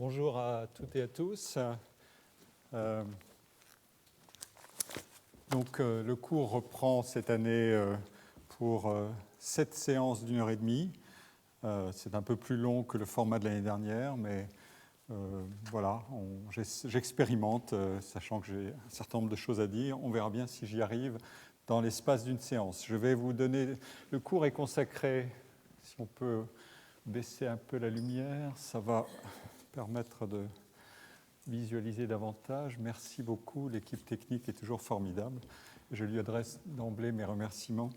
Bonjour à toutes et à tous. Le cours reprend cette année pour 7 séances d'1h30. C'est un peu plus long que le format de l'année dernière, mais voilà, j'expérimente, sachant que j'ai un certain nombre de choses à dire. On verra bien si j'y arrive dans l'espace d'une séance. Je vais vous donner... Le cours est consacré, si on peut baisser un peu la lumière, ça va permettre de visualiser davantage. Merci beaucoup, l'équipe technique est toujours formidable. Je lui adresse d'emblée mes remerciements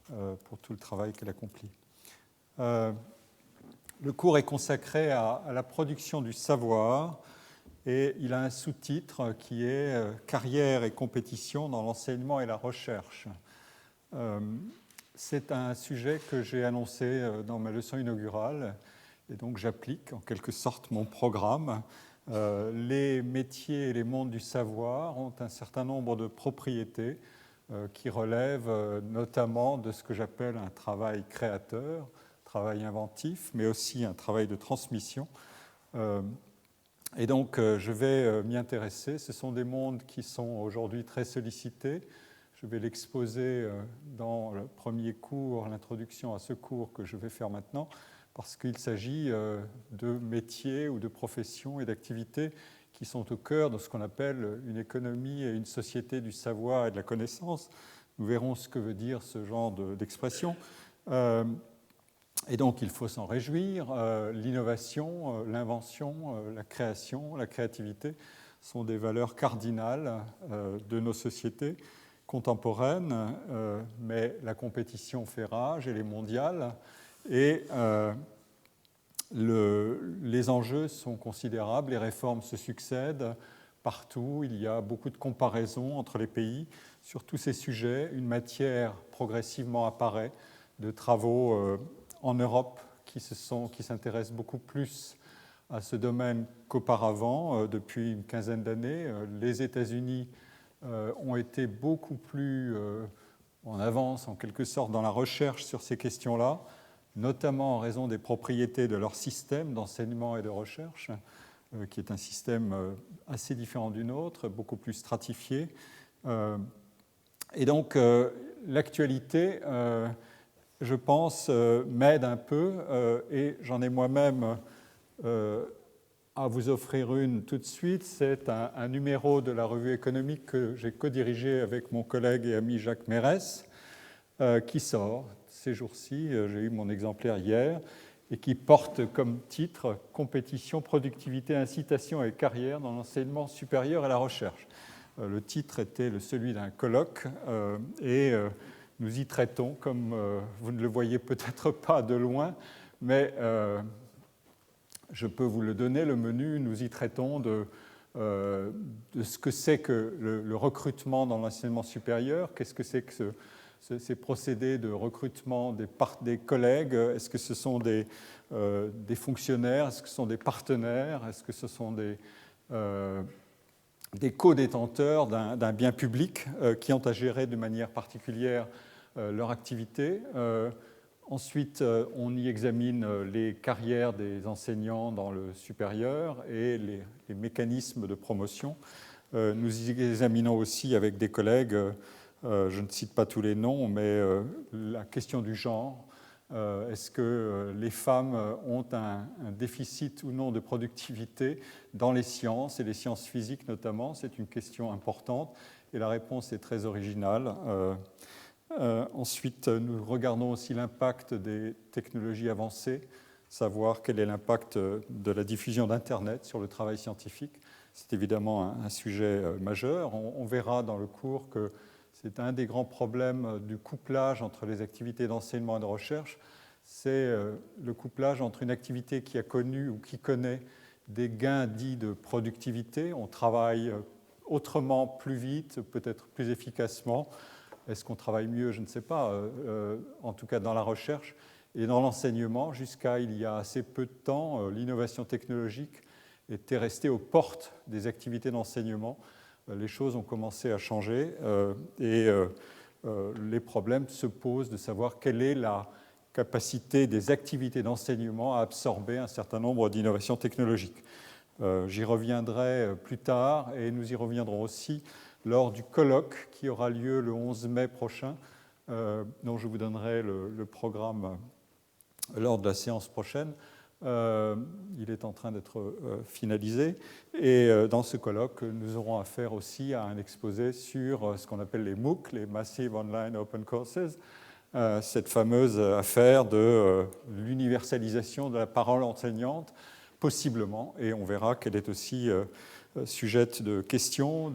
pour tout le travail qu'elle accomplit. Le cours est consacré à la production du savoir et il a un sous-titre qui est « Carrière et compétition dans l'enseignement et la recherche ». C'est un sujet que j'ai annoncé dans ma leçon inaugurale et donc j'applique en quelque sorte mon programme. Les métiers et les mondes du savoir ont un certain nombre de propriétés qui relèvent notamment de ce que j'appelle un travail créateur, travail inventif, mais aussi un travail de transmission. Et donc, je vais m'y intéresser. Ce sont des mondes qui sont aujourd'hui très sollicités. Je vais l'exposer dans le premier cours, l'introduction à ce cours que je vais faire maintenant, parce qu'il s'agit de métiers ou de professions et d'activités qui sont au cœur de ce qu'on appelle une économie et une société du savoir et de la connaissance. Nous verrons ce que veut dire ce genre d'expression. Et donc, il faut s'en réjouir. L'innovation, l'invention, la création, la créativité sont des valeurs cardinales de nos sociétés contemporaines, mais la compétition fait rage, elle est mondiale, et les enjeux sont considérables, les réformes se succèdent partout, il y a beaucoup de comparaisons entre les pays sur tous ces sujets. Une matière progressivement apparaît de travaux en Europe qui s'intéressent beaucoup plus à ce domaine qu'auparavant, depuis une quinzaine d'années. Les États-Unis ont été beaucoup plus en avance, en quelque sorte, dans la recherche sur ces questions-là, notamment en raison des propriétés de leur système d'enseignement et de recherche, qui est un système assez différent du nôtre, beaucoup plus stratifié. Et donc, l'actualité, je pense, m'aide un peu, et j'en ai moi-même à vous offrir une tout de suite. C'est un numéro de la revue économique que j'ai co-dirigé avec mon collègue et ami Jacques Mérès, qui sort ces jours-ci, j'ai eu mon exemplaire hier, et qui porte comme titre « Compétition, productivité, incitation et carrière dans l'enseignement supérieur et la recherche ». Le titre était celui d'un colloque, et nous y traitons, comme vous ne le voyez peut-être pas de loin, mais je peux vous le donner, le menu. Nous y traitons de ce que c'est que le recrutement dans l'enseignement supérieur, qu'est-ce que c'est que ces procédés de recrutement des collègues, est-ce que ce sont des fonctionnaires, est-ce que ce sont des partenaires, est-ce que ce sont des co-détenteurs d'un bien public qui ont à gérer de manière particulière leur activité. Ensuite, on y examine les carrières des enseignants dans le supérieur et les mécanismes de promotion. Nous y examinons aussi avec des collègues, je ne cite pas tous les noms, mais la question du genre. Est-ce que les femmes ont un déficit ou non de productivité dans les sciences, et les sciences physiques notamment? C'est une question importante, et la réponse est très originale. Ensuite, nous regardons aussi l'impact des technologies avancées, savoir quel est l'impact de la diffusion d'Internet sur le travail scientifique. C'est évidemment un sujet majeur. On verra dans le cours que c'est un des grands problèmes du couplage entre les activités d'enseignement et de recherche. C'est le couplage entre une activité qui a connu ou qui connaît des gains dits de productivité. On travaille autrement, plus vite, peut-être plus efficacement. Est-ce qu'on travaille mieux? Je ne sais pas. En tout cas, dans la recherche et dans l'enseignement, jusqu'à il y a assez peu de temps, l'innovation technologique était restée aux portes des activités d'enseignement. Les choses ont commencé à changer et les problèmes se posent de savoir quelle est la capacité des activités d'enseignement à absorber un certain nombre d'innovations technologiques. J'y reviendrai plus tard et nous y reviendrons aussi lors du colloque qui aura lieu le 11 mai prochain, dont je vous donnerai le programme lors de la séance prochaine. Il est en train d'être finalisé. Et dans ce colloque, nous aurons affaire aussi à un exposé sur ce qu'on appelle les MOOC, les Massive Online Open Courses, cette fameuse affaire de l'universalisation de la parole enseignante, possiblement, et on verra qu'elle est aussi sujette de questions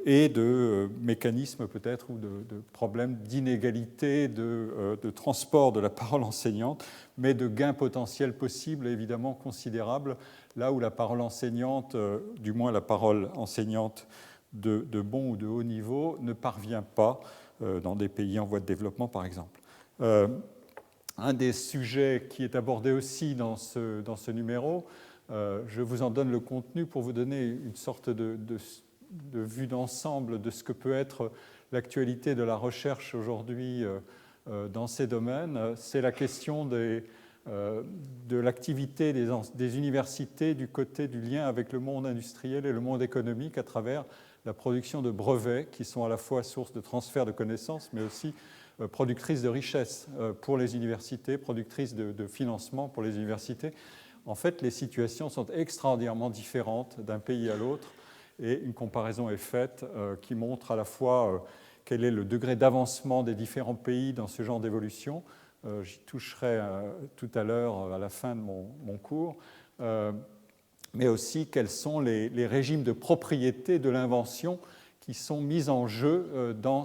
et de mécanismes peut-être ou de problèmes d'inégalité de transport de la parole enseignante, mais de gains potentiels possibles évidemment considérables, là où la parole enseignante, du moins la parole enseignante de bon ou de haut niveau, ne parvient pas dans des pays en voie de développement par exemple. Un des sujets qui est abordé aussi dans ce numéro, je vous en donne le contenu pour vous donner une sorte de vue d'ensemble de ce que peut être l'actualité de la recherche aujourd'hui dans ces domaines, c'est la question de l'activité des universités du côté du lien avec le monde industriel et le monde économique à travers la production de brevets qui sont à la fois source de transfert de connaissances mais aussi productrices de richesses pour les universités, productrices de financement pour les universités. En fait, les situations sont extraordinairement différentes d'un pays à l'autre et une comparaison est faite qui montre à la fois quel est le degré d'avancement des différents pays dans ce genre d'évolution. J'y toucherai tout à l'heure à la fin de mon cours, mais aussi quels sont les régimes de propriété de l'invention qui sont mis en jeu dans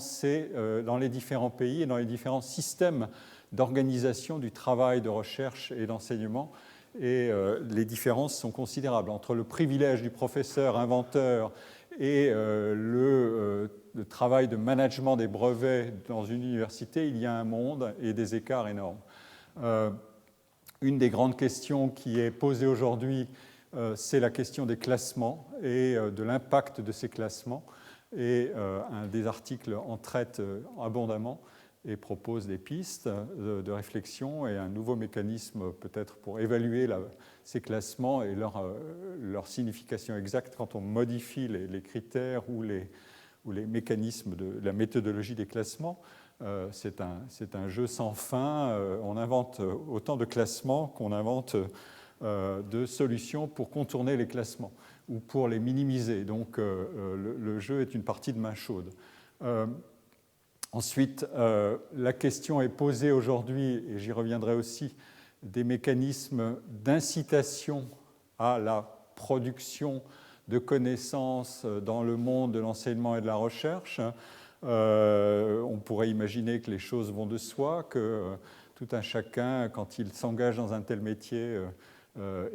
les différents pays et dans les différents systèmes d'organisation du travail de recherche et d'enseignement. Et les différences sont considérables entre le privilège du professeur inventeur et le travail de management des brevets dans une université. Il y a un monde et des écarts énormes. Une des grandes questions qui est posée aujourd'hui, c'est la question des classements et de l'impact de ces classements. Et un des articles en traite abondamment et propose des pistes de réflexion et un nouveau mécanisme peut-être pour évaluer ces classements et leur signification exacte quand on modifie les critères ou les mécanismes de la méthodologie des classements. C'est un jeu sans fin. On invente autant de classements qu'on invente de solutions pour contourner les classements ou pour les minimiser. Donc le jeu est une partie de main chaude. Ensuite, la question est posée aujourd'hui, et j'y reviendrai aussi, des mécanismes d'incitation à la production de connaissances dans le monde de l'enseignement et de la recherche. On pourrait imaginer que les choses vont de soi, que tout un chacun, quand il s'engage dans un tel métier,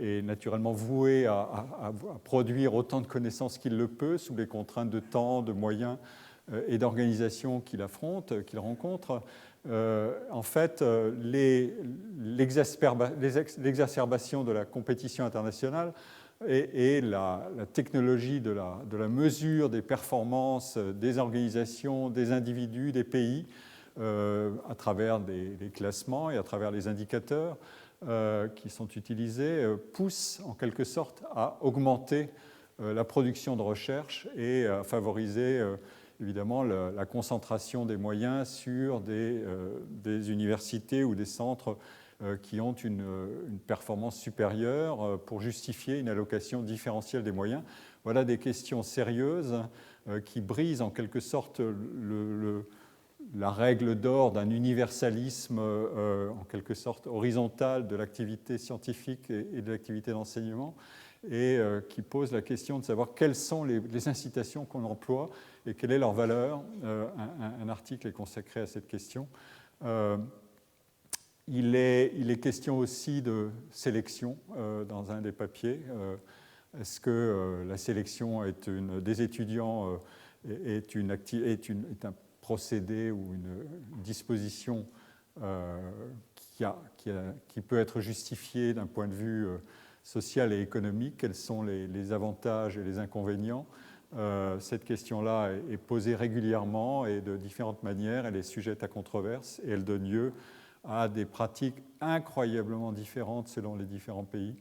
est naturellement voué à produire autant de connaissances qu'il le peut, sous les contraintes de temps, de moyens et d'organisation qu'il affronte, qu'il rencontre. En fait, l'exacerbation de la compétition internationale et la technologie de la mesure des performances des organisations, des individus, des pays, à travers des classements et à travers les indicateurs qui sont utilisés, pousse en quelque sorte à augmenter la production de recherche et à favoriser évidemment la concentration des moyens sur des universités ou des centres qui ont une performance supérieure pour justifier une allocation différentielle des moyens. Voilà des questions sérieuses qui brisent en quelque sorte la règle d'or d'un universalisme en quelque sorte horizontal de l'activité scientifique et de l'activité d'enseignement et qui pose la question de savoir quelles sont les incitations qu'on emploie et quelle est leur valeur. Un article est consacré à cette question. Il est question aussi de sélection dans un des papiers. Est-ce que la sélection des étudiants est un procédé ou une disposition qui peut être justifiée d'un point de vue social et économique? Quels sont les avantages et les inconvénients? Cette question-là est posée régulièrement et de différentes manières. Elle est sujette à controverse et elle donne lieu à des pratiques incroyablement différentes selon les différents pays.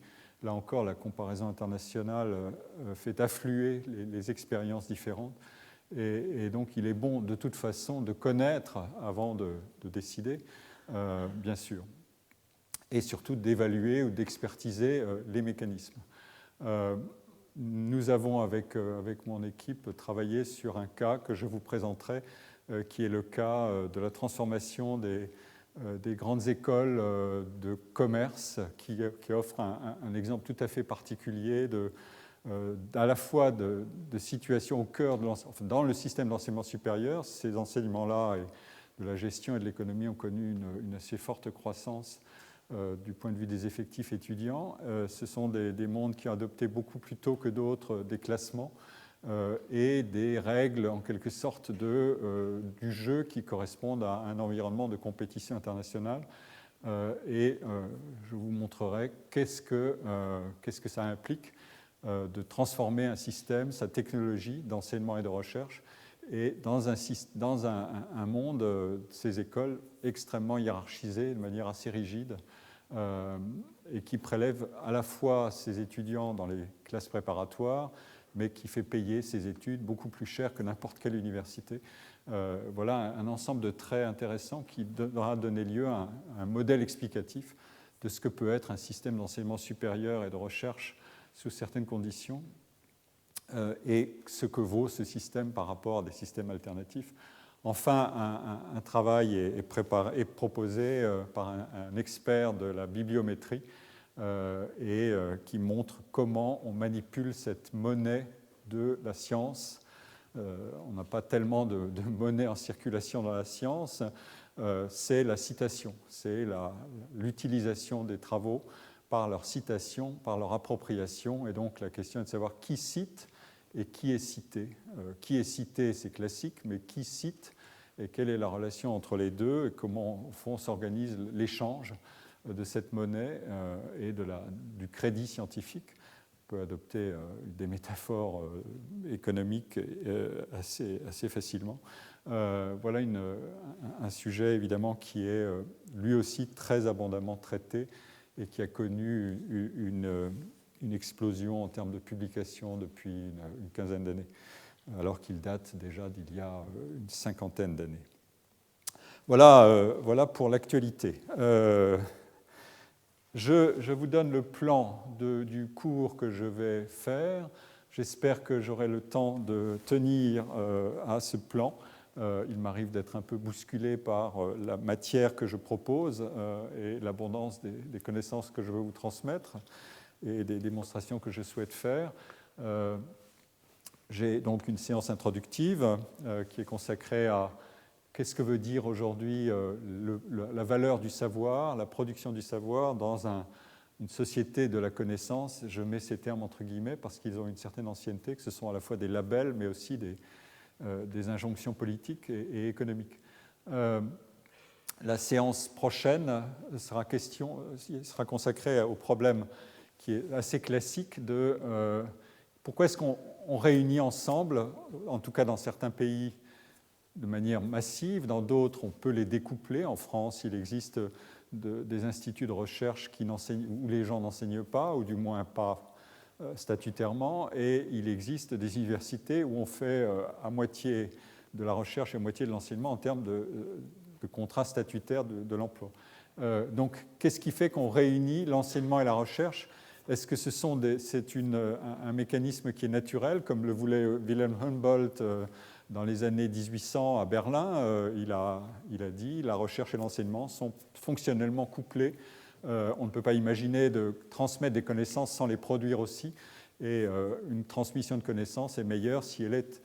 là encore, la comparaison internationale fait affluer les expériences différentes. Et donc, il est bon, de toute façon, de connaître avant de décider, bien sûr. Et surtout d'évaluer ou d'expertiser les mécanismes. Nous avons, avec mon équipe, travaillé sur un cas que je vous présenterai, qui est le cas de la transformation des grandes écoles de commerce, qui offrent un exemple tout à fait particulier à la fois de situation au cœur dans le système d'enseignement supérieur. Ces enseignements-là et de la gestion et de l'économie ont connu une assez forte croissance du point de vue des effectifs étudiants. Ce sont des mondes qui ont adopté beaucoup plus tôt que d'autres des classements et des règles en quelque sorte du jeu qui correspondent à un environnement de compétition internationale. Et je vous montrerai qu'est-ce que ça implique de transformer un système, sa technologie d'enseignement et de recherche, et dans un monde, ces écoles extrêmement hiérarchisées, de manière assez rigide, et qui prélève à la fois ses étudiants dans les classes préparatoires, mais qui fait payer ses études beaucoup plus cher que n'importe quelle université. Voilà un ensemble de traits intéressants qui devra donner lieu à un modèle explicatif de ce que peut être un système d'enseignement supérieur et de recherche sous certaines conditions, et ce que vaut ce système par rapport à des systèmes alternatifs. Enfin, un travail est proposé par un expert de la bibliométrie qui montre comment on manipule cette monnaie de la science. On n'a pas tellement de monnaie en circulation dans la science, c'est la citation, c'est l'utilisation des travaux par leur citation, par leur appropriation, et donc la question est de savoir qui cite et qui est cité. Qui est cité, c'est classique, mais qui cite et quelle est la relation entre les deux et comment, au fond, s'organise l'échange de cette monnaie et du crédit scientifique. On peut adopter des métaphores économiques assez facilement. Voilà un sujet, évidemment, qui est lui aussi très abondamment traité et qui a connu une explosion en termes de publication depuis une quinzaine d'années, alors qu'il date déjà d'il y a une cinquantaine d'années. Voilà pour l'actualité. Je vous donne le plan du cours que je vais faire. J'espère que j'aurai le temps de tenir à ce plan. Il m'arrive d'être un peu bousculé par la matière que je propose et l'abondance des connaissances que je veux vous transmettre et des démonstrations que je souhaite faire. J'ai donc une séance introductive qui est consacrée à qu'est-ce que veut dire aujourd'hui la valeur du savoir, la production du savoir dans une société de la connaissance. Je mets ces termes entre guillemets parce qu'ils ont une certaine ancienneté, que ce sont à la fois des labels mais aussi des injonctions politiques et économiques. La séance prochaine sera consacrée au problème qui est assez classique de pourquoi est-ce qu'on réunit ensemble, en tout cas dans certains pays, de manière massive, dans d'autres on peut les découpler. En France, il existe des instituts de recherche où les gens n'enseignent pas, ou du moins pas statutairement, et il existe des universités où on fait à moitié de la recherche et à moitié de l'enseignement en termes de contrat statutaire de l'emploi. Donc, qu'est-ce qui fait qu'on réunit l'enseignement et la recherche ? Est-ce que c'est un mécanisme qui est naturel, comme le voulait Wilhelm Humboldt dans les années 1800 à Berlin? Il a dit la recherche et l'enseignement sont fonctionnellement couplés. On ne peut pas imaginer de transmettre des connaissances sans les produire aussi. Et une transmission de connaissances est meilleure si elle est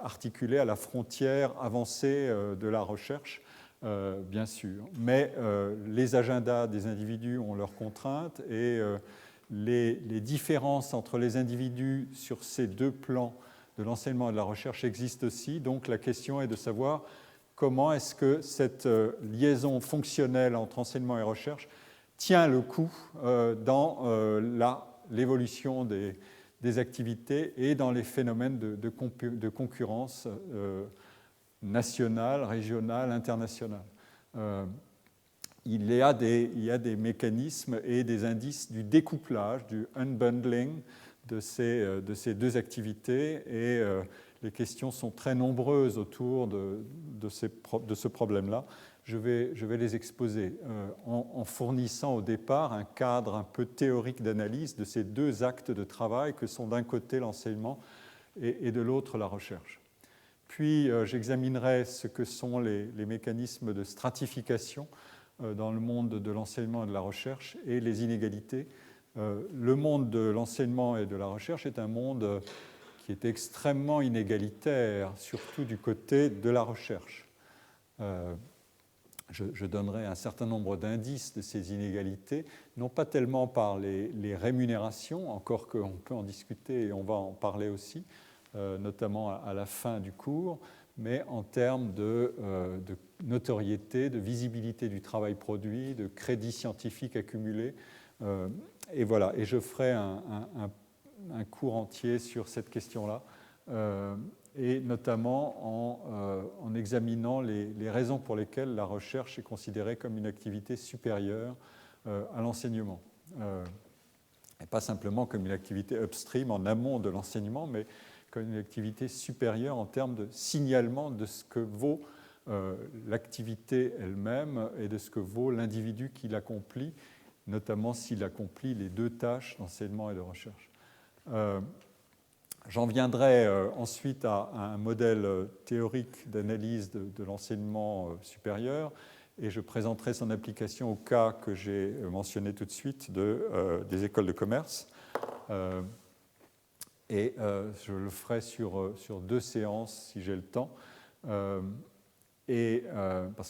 articulée à la frontière avancée de la recherche, bien sûr. Mais les agendas des individus ont leurs contraintes et les différences entre les individus sur ces deux plans de l'enseignement et de la recherche existent aussi. Donc la question est de savoir comment est-ce que cette liaison fonctionnelle entre enseignement et recherche tient le coup dans l'évolution des activités et dans les phénomènes de concurrence nationale, régionale, internationale. il y a des mécanismes et des indices du découplage, du unbundling de ces deux activités, et les questions sont très nombreuses autour de ce problème-là. Je vais les exposer en fournissant au départ un cadre un peu théorique d'analyse de ces deux actes de travail que sont d'un côté l'enseignement et de l'autre la recherche. Puis j'examinerai ce que sont les mécanismes de stratification dans le monde de l'enseignement et de la recherche et les inégalités. Le monde de l'enseignement et de la recherche est un monde qui est extrêmement inégalitaire, surtout du côté de la recherche. Je donnerai un certain nombre d'indices de ces inégalités, non pas tellement par les rémunérations, encore qu'on peut en discuter et on va en parler aussi, notamment à la fin du cours, mais en termes de notoriété, de visibilité du travail produit, de crédit scientifique accumulé. Et voilà, et je ferai un cours entier sur cette question-là, et notamment en examinant les raisons pour lesquelles la recherche est considérée comme une activité supérieure à l'enseignement. Et pas simplement comme une activité upstream en amont de l'enseignement, mais comme une activité supérieure en termes de signalement de ce que vaut l'activité elle-même et de ce que vaut l'individu qui l'accomplit, notamment s'il accomplit les deux tâches d'enseignement et de recherche. J'en viendrai ensuite à un modèle théorique d'analyse de l'enseignement supérieur, et je présenterai son application au cas que j'ai mentionné tout de suite des écoles de commerce. Et je le ferai sur 2 séances si j'ai le temps, parce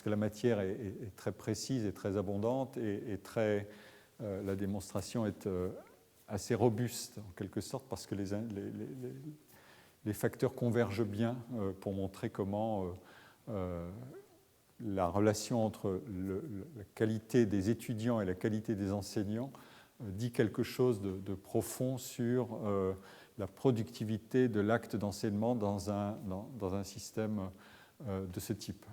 que la matière est très précise et très abondante, et la démonstration est assez robuste en quelque sorte, parce que les facteurs convergent bien pour montrer comment la relation entre la qualité des étudiants et la qualité des enseignants dit quelque chose de profond sur la productivité de l'acte d'enseignement dans un système de ce type.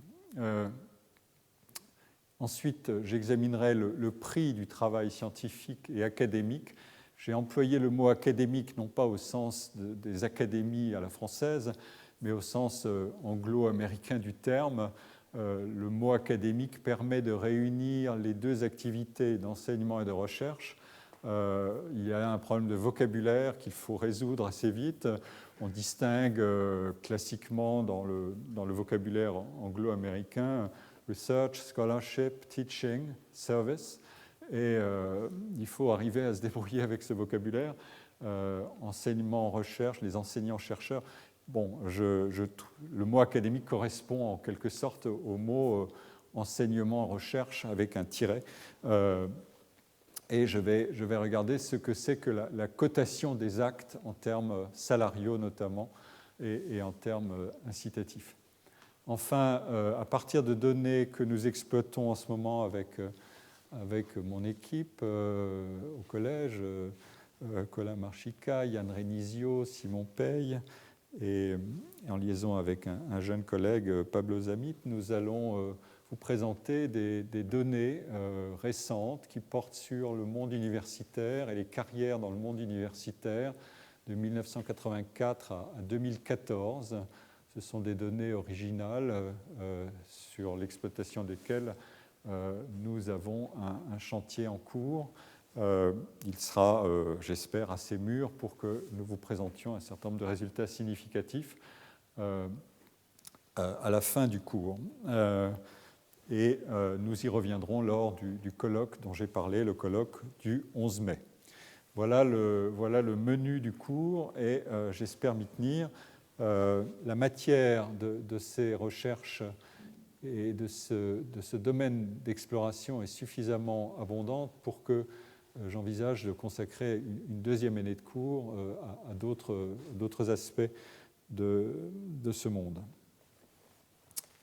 Ensuite, j'examinerai le prix du travail scientifique et académique. J'ai employé le mot académique non pas au sens des académies à la française, mais au sens anglo-américain du terme. Le mot académique permet de réunir les deux activités d'enseignement et de recherche. Il y a un problème de vocabulaire qu'il faut résoudre assez vite. On distingue classiquement dans le vocabulaire anglo-américain research, scholarship, teaching, service. Et il faut arriver à se débrouiller avec ce vocabulaire. Enseignement, recherche, les enseignants-chercheurs. Bon, le mot académique correspond en quelque sorte au mot enseignement, recherche avec un tiret. Et je vais regarder ce que c'est que la cotation des actes en termes salariaux notamment et en termes incitatifs. Enfin, à partir de données que nous exploitons en ce moment avec mon équipe au collège, Colin Marchica, Yann Renizio, Simon Paye, et en liaison avec un jeune collègue, Pablo Zamit, nous allons vous présenter des données récentes qui portent sur le monde universitaire et les carrières dans le monde universitaire de 1984 à 2014. Ce sont des données originales sur l'exploitation desquelles nous avons un chantier en cours. Il sera, j'espère, assez mûr pour que nous vous présentions un certain nombre de résultats significatifs à la fin du cours. Et nous y reviendrons lors du colloque dont j'ai parlé, le colloque du 11 mai. Voilà le menu du cours, et j'espère m'y tenir. La matière de ces recherches et de ce domaine d'exploration est suffisamment abondante pour que j'envisage de consacrer une deuxième année de cours à d'autres aspects de ce monde.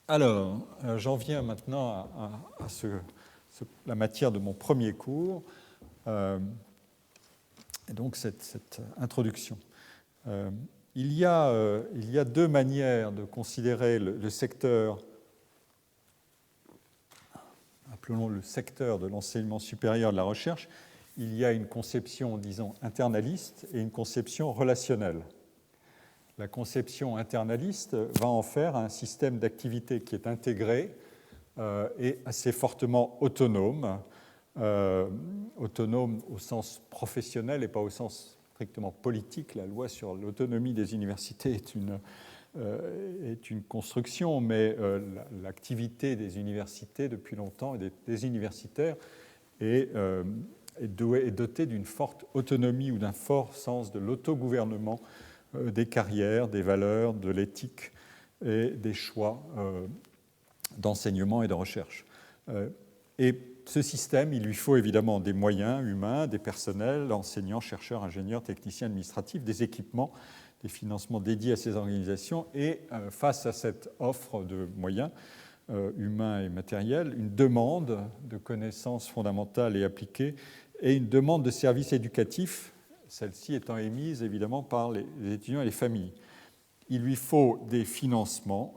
Alors, j'en viens maintenant à la matière de mon premier cours, et donc cette introduction. Il y a deux manières de considérer le secteur appelons le secteur de l'enseignement supérieur et de la recherche, il y a une conception, disons, internaliste et une conception relationnelle. La conception internaliste va en faire un système d'activité qui est intégré et assez fortement autonome, autonome au sens professionnel et pas au sens strictement politique. La loi sur l'autonomie des universités est une construction, mais l'activité des universités depuis longtemps et des universitaires est dotée d'une forte autonomie ou d'un fort sens de l'autogouvernement des carrières, des valeurs, de l'éthique et des choix d'enseignement et de recherche. Et ce système, il lui faut évidemment des moyens humains, des personnels, enseignants, chercheurs, ingénieurs, techniciens administratifs, des équipements, des financements dédiés à ces organisations. Et face à cette offre de moyens humains et matériels, une demande de connaissances fondamentales et appliquées et une demande de services éducatifs, celle-ci étant émise évidemment par les étudiants et les familles. Il lui faut des financements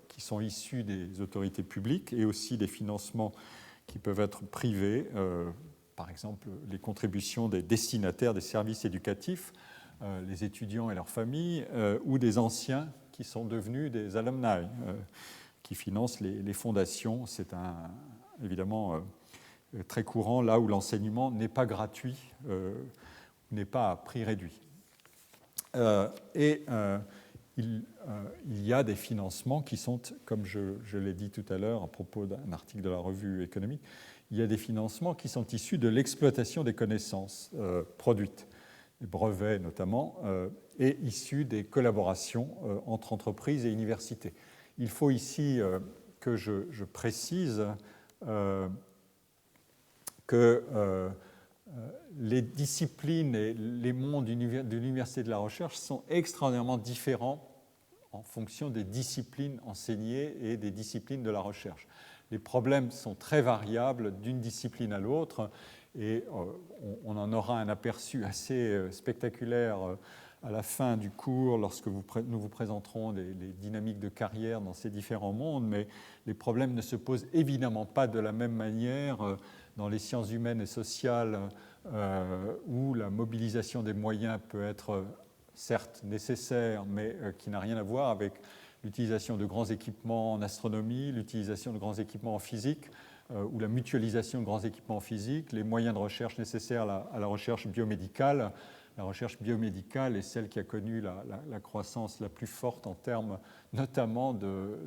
qui sont issus des autorités publiques et aussi des financements qui peuvent être privés, par exemple les contributions des destinataires des services éducatifs, les étudiants et leurs familles, ou des anciens qui sont devenus des alumni, qui financent les fondations. C'est évidemment très courant là où l'enseignement n'est pas gratuit, n'est pas à prix réduit. Il y a des financements qui sont, comme je l'ai dit tout à l'heure à propos d'un article de la revue économique, il y a des financements qui sont issus de l'exploitation des connaissances produites, des brevets notamment, et issus des collaborations entre entreprises et universités. Il faut ici que je précise que les disciplines et les mondes de l'université de la recherche sont extraordinairement différents en fonction des disciplines enseignées et des disciplines de la recherche. Les problèmes sont très variables d'une discipline à l'autre et on en aura un aperçu assez spectaculaire à la fin du cours lorsque nous vous présenterons les dynamiques de carrière dans ces différents mondes, mais les problèmes ne se posent évidemment pas de la même manière dans les sciences humaines et sociales où la mobilisation des moyens peut être certes nécessaire, mais qui n'a rien à voir avec l'utilisation de grands équipements en astronomie, l'utilisation de grands équipements en physique, ou la mutualisation de grands équipements en physique, les moyens de recherche nécessaires à la recherche biomédicale. La recherche biomédicale est celle qui a connu la croissance la plus forte en termes notamment de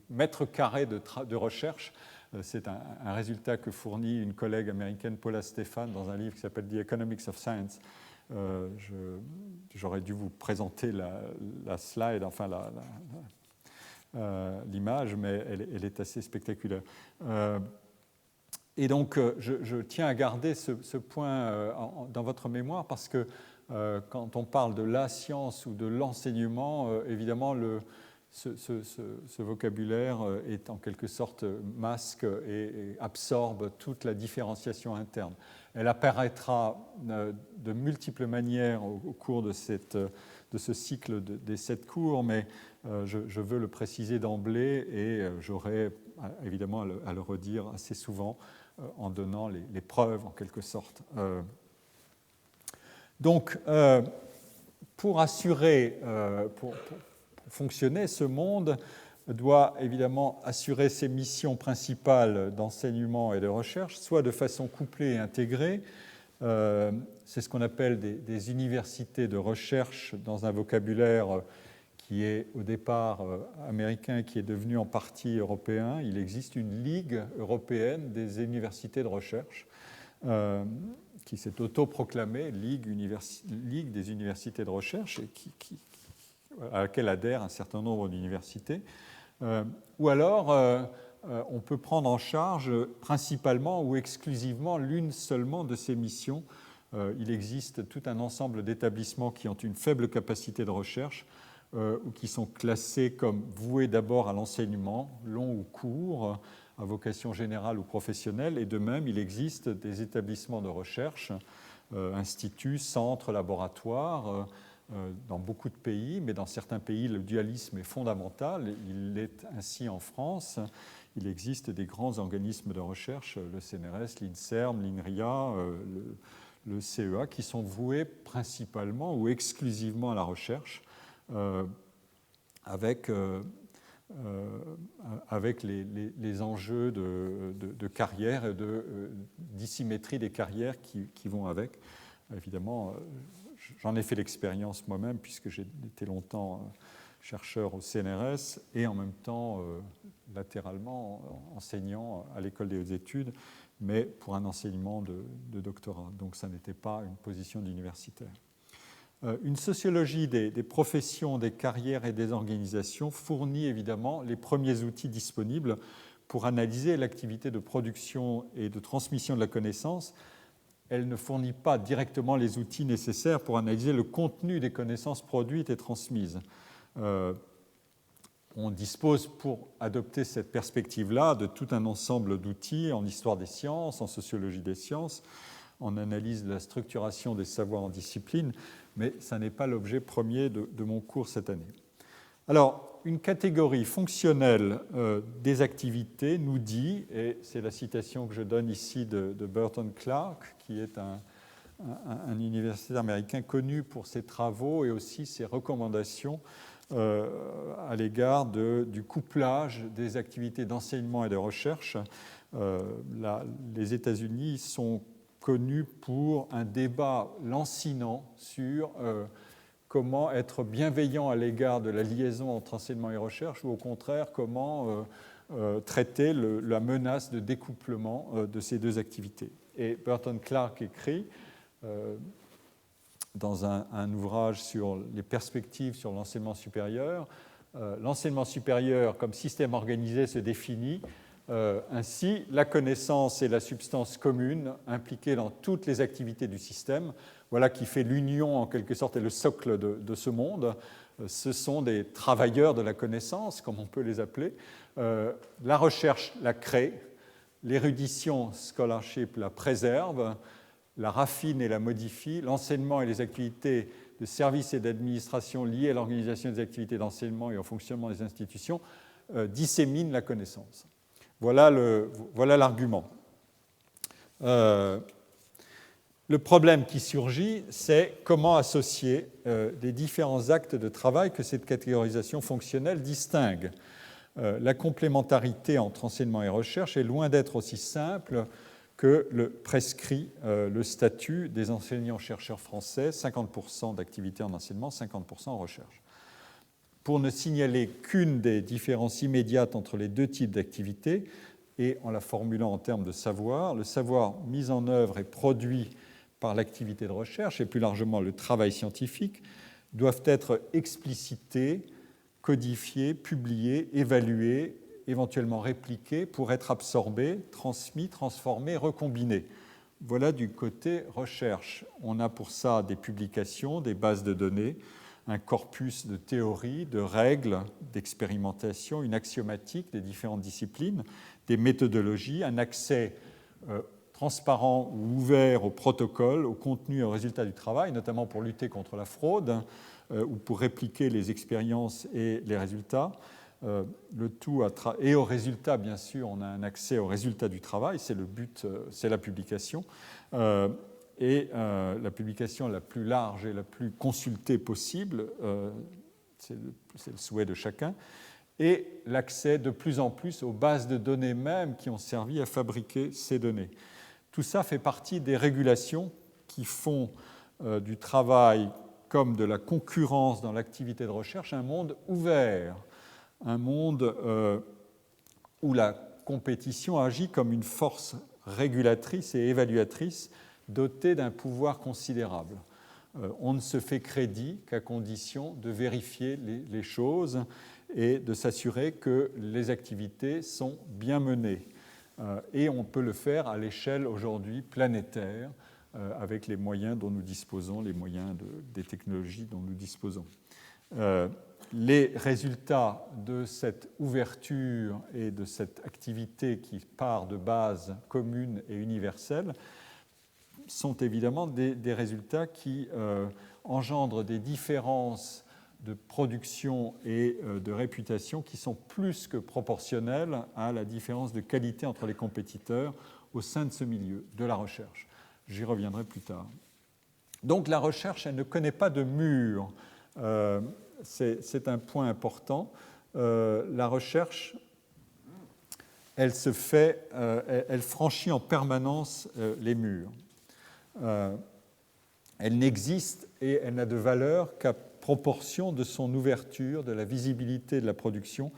mètres carrés de recherche. C'est un résultat que fournit une collègue américaine, Paula Stephan, dans un livre qui s'appelle The Economics of Science. J'aurais dû vous présenter la slide, enfin l'image, mais elle est assez spectaculaire. Et donc, je tiens à garder ce point dans votre mémoire parce que quand on parle de la science ou de l'enseignement, évidemment, ce vocabulaire est en quelque sorte masque et absorbe toute la différenciation interne. Elle apparaîtra de multiples manières au cours de ce cycle des 7 cours, mais je veux le préciser d'emblée et j'aurai évidemment à le redire assez souvent en donnant les preuves en quelque sorte. Donc, pour assurer, pour fonctionner, ce monde doit évidemment assurer ses missions principales d'enseignement et de recherche, soit de façon couplée et intégrée. C'est ce qu'on appelle des universités de recherche dans un vocabulaire qui est au départ américain, qui est devenu en partie européen. Il existe une ligue européenne des universités de recherche qui s'est autoproclamée Ligue des universités de recherche et à laquelle adhèrent un certain nombre d'universités. Ou alors, on peut prendre en charge principalement ou exclusivement l'une seulement de ces missions. Il existe tout un ensemble d'établissements qui ont une faible capacité de recherche ou qui sont classés comme voués d'abord à l'enseignement, long ou court, à vocation générale ou professionnelle. Et de même, il existe des établissements de recherche, instituts, centres, laboratoires, qui dans beaucoup de pays, mais dans certains pays, le dualisme est fondamental. Il l'est ainsi en France. Il existe des grands organismes de recherche, le CNRS, l'INSERM, l'INRIA, le CEA, qui sont voués principalement ou exclusivement à la recherche, avec les enjeux de carrière et de dissymétrie des carrières qui vont avec. Évidemment, j'en ai fait l'expérience moi-même, puisque j'ai été longtemps chercheur au CNRS et en même temps, latéralement, enseignant à l'école des hautes études, mais pour un enseignement de doctorat. Donc ça n'était pas une position d'universitaire. Une sociologie des professions, des carrières et des organisations fournit évidemment les premiers outils disponibles pour analyser l'activité de production et de transmission de la connaissance. Elle ne fournit pas directement les outils nécessaires pour analyser le contenu des connaissances produites et transmises. On dispose, pour adopter cette perspective-là, de tout un ensemble d'outils en histoire des sciences, en sociologie des sciences, en analyse de la structuration des savoirs en discipline, mais ça n'est pas l'objet premier de mon cours cette année. Alors, une catégorie fonctionnelle des activités nous dit, et c'est la citation que je donne ici de Burton Clark, qui est un universitaire américain connu pour ses travaux et aussi ses recommandations à l'égard du couplage des activités d'enseignement et de recherche. Les États-Unis sont connus pour un débat lancinant sur comment être bienveillant à l'égard de la liaison entre enseignement et recherche, ou au contraire, comment traiter la menace de découplement de ces deux activités. Et Burton Clark écrit dans un ouvrage sur les perspectives sur l'enseignement supérieur, l'enseignement supérieur comme système organisé se définit ainsi: la connaissance est la substance commune impliquée dans toutes les activités du système. Voilà qui fait l'union, en quelque sorte, et le socle de ce monde. Ce sont des travailleurs de la connaissance, comme on peut les appeler. La recherche la crée, l'érudition, scholarship, la préserve, la raffine et la modifie, l'enseignement et les activités de service et d'administration liées à l'organisation des activités d'enseignement et au fonctionnement des institutions disséminent la connaissance. Voilà l'argument. Le problème qui surgit, c'est comment associer les différents actes de travail que cette catégorisation fonctionnelle distingue. La complémentarité entre enseignement et recherche est loin d'être aussi simple que le prescrit le statut des enseignants-chercheurs français, 50% d'activité en enseignement, 50% en recherche. Pour ne signaler qu'une des différences immédiates entre les deux types d'activités, et en la formulant en termes de savoir, le savoir mis en œuvre et produit par l'activité de recherche, et plus largement le travail scientifique, doivent être explicités, codifiés, publiés, évalués, éventuellement répliqués pour être absorbés, transmis, transformés, recombinés. Voilà du côté recherche. On a pour ça des publications, des bases de données, un corpus de théories, de règles, d'expérimentation, une axiomatique des différentes disciplines, des méthodologies, un accès transparent ou ouvert au protocole, au contenu et aux résultats du travail, notamment pour lutter contre la fraude ou pour répliquer les expériences et les résultats. Le tout et aux résultats, bien sûr, on a un accès aux résultats du travail, c'est le but, c'est la publication. Et la publication la plus large et la plus consultée possible, c'est le souhait de chacun, et l'accès de plus en plus aux bases de données mêmes qui ont servi à fabriquer ces données. Tout ça fait partie des régulations qui font du travail comme de la concurrence dans l'activité de recherche un monde ouvert, un monde où la compétition agit comme une force régulatrice et évaluatrice dotée d'un pouvoir considérable. On ne se fait crédit qu'à condition de vérifier les choses et de s'assurer que les activités sont bien menées. Et on peut le faire à l'échelle aujourd'hui planétaire avec les moyens dont nous disposons, les moyens des technologies dont nous disposons. Les résultats de cette ouverture et de cette activité qui part de bases communes et universelles sont évidemment des résultats qui engendre des différences de production et de réputation qui sont plus que proportionnelles à la différence de qualité entre les compétiteurs au sein de ce milieu de la recherche. J'y reviendrai plus tard. Donc la recherche, elle ne connaît pas de mur. C'est un point important. La recherche, elle franchit en permanence les murs. Elle n'existe et elle n'a de valeur qu'à proportion de son ouverture, de la visibilité de la production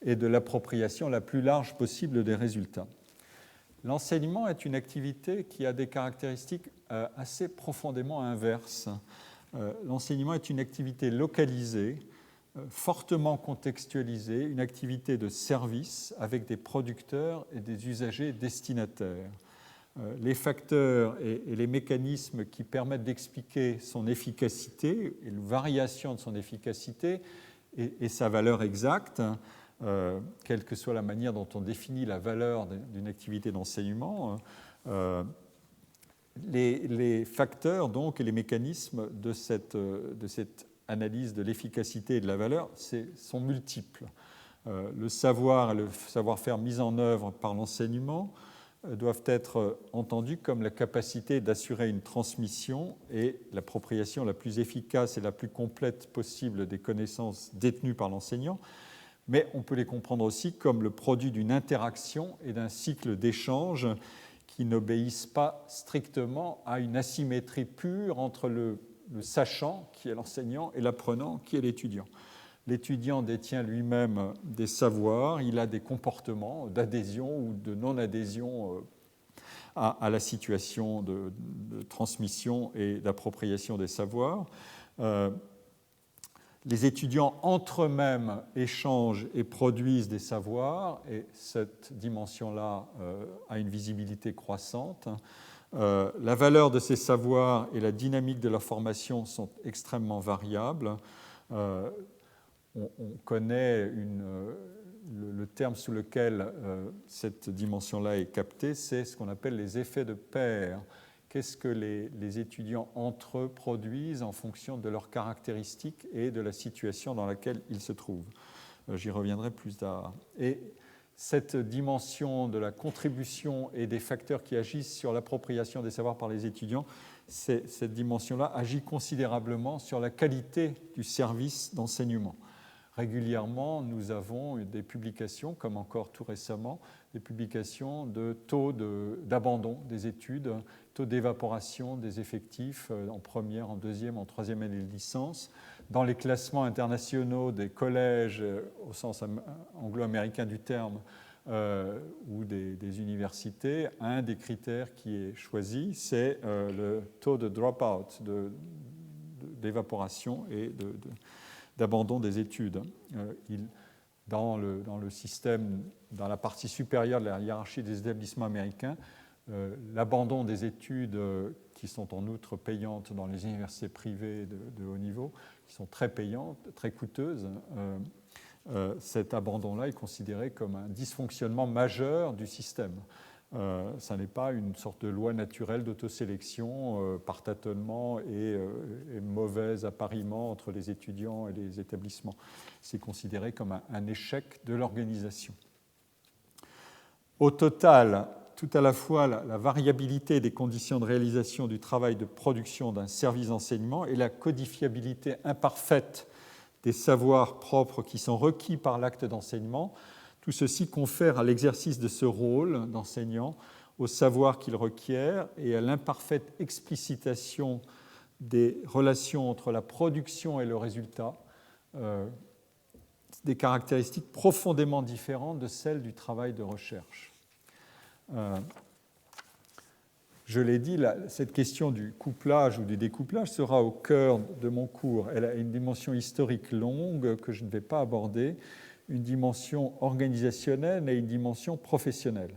et de l'appropriation la plus large possible des résultats. L'enseignement est une activité qui a des caractéristiques assez profondément inverses. L'enseignement est une activité localisée, fortement contextualisée, une activité de service avec des producteurs et des usagers destinataires. Les facteurs et les mécanismes qui permettent d'expliquer son efficacité et la variation de son efficacité et sa valeur exacte, quelle que soit la manière dont on définit la valeur d'une activité d'enseignement, les facteurs donc, et les mécanismes de cette analyse de l'efficacité et de la valeur sont multiples. Le savoir et le savoir-faire mis en œuvre par l'enseignement doivent être entendus comme la capacité d'assurer une transmission et l'appropriation la plus efficace et la plus complète possible des connaissances détenues par l'enseignant, mais on peut les comprendre aussi comme le produit d'une interaction et d'un cycle d'échange qui n'obéissent pas strictement à une asymétrie pure entre le sachant, qui est l'enseignant, et l'apprenant, qui est l'étudiant. L'étudiant détient lui-même des savoirs, il a des comportements d'adhésion ou de non-adhésion à la situation de transmission et d'appropriation des savoirs. Les étudiants entre eux-mêmes échangent et produisent des savoirs, et cette dimension-là a une visibilité croissante. La valeur de ces savoirs et la dynamique de leur formation sont extrêmement variables. On connaît le terme sous lequel cette dimension-là est captée, c'est ce qu'on appelle les effets de pair. Qu'est-ce que les étudiants entre eux produisent en fonction de leurs caractéristiques et de la situation dans laquelle ils se trouvent. J'y reviendrai plus tard. Et cette dimension de la contribution et des facteurs qui agissent sur l'appropriation des savoirs par les étudiants, cette dimension-là agit considérablement sur la qualité du service d'enseignement. Régulièrement, nous avons des publications, comme encore tout récemment, des publications de taux d'abandon des études, taux d'évaporation des effectifs en première, en deuxième, en troisième année de licence. Dans les classements internationaux des collèges, au sens anglo-américain du terme, ou des universités, un des critères qui est choisi, c'est le taux de drop-out, d'évaporation et d'abandon des études. Dans le système, dans la partie supérieure de la hiérarchie des établissements américains, l'abandon des études qui sont en outre payantes dans les universités privées de haut niveau, qui sont très payantes, très coûteuses, cet abandon-là est considéré comme un dysfonctionnement majeur du système. Ça n'est pas une sorte de loi naturelle d'autosélection par tâtonnement et mauvais appariement entre les étudiants et les établissements. C'est considéré comme un échec de l'organisation. Au total, tout à la fois la variabilité des conditions de réalisation du travail de production d'un service d'enseignement et la codifiabilité imparfaite des savoirs propres qui sont requis par l'acte d'enseignement, tout ceci confère à l'exercice de ce rôle d'enseignant, au savoir qu'il requiert et à l'imparfaite explicitation des relations entre la production et le résultat, des caractéristiques profondément différentes de celles du travail de recherche. Je l'ai dit, cette question du couplage ou du découplage sera au cœur de mon cours. Elle a une dimension historique longue que je ne vais pas aborder, une dimension organisationnelle et une dimension professionnelle.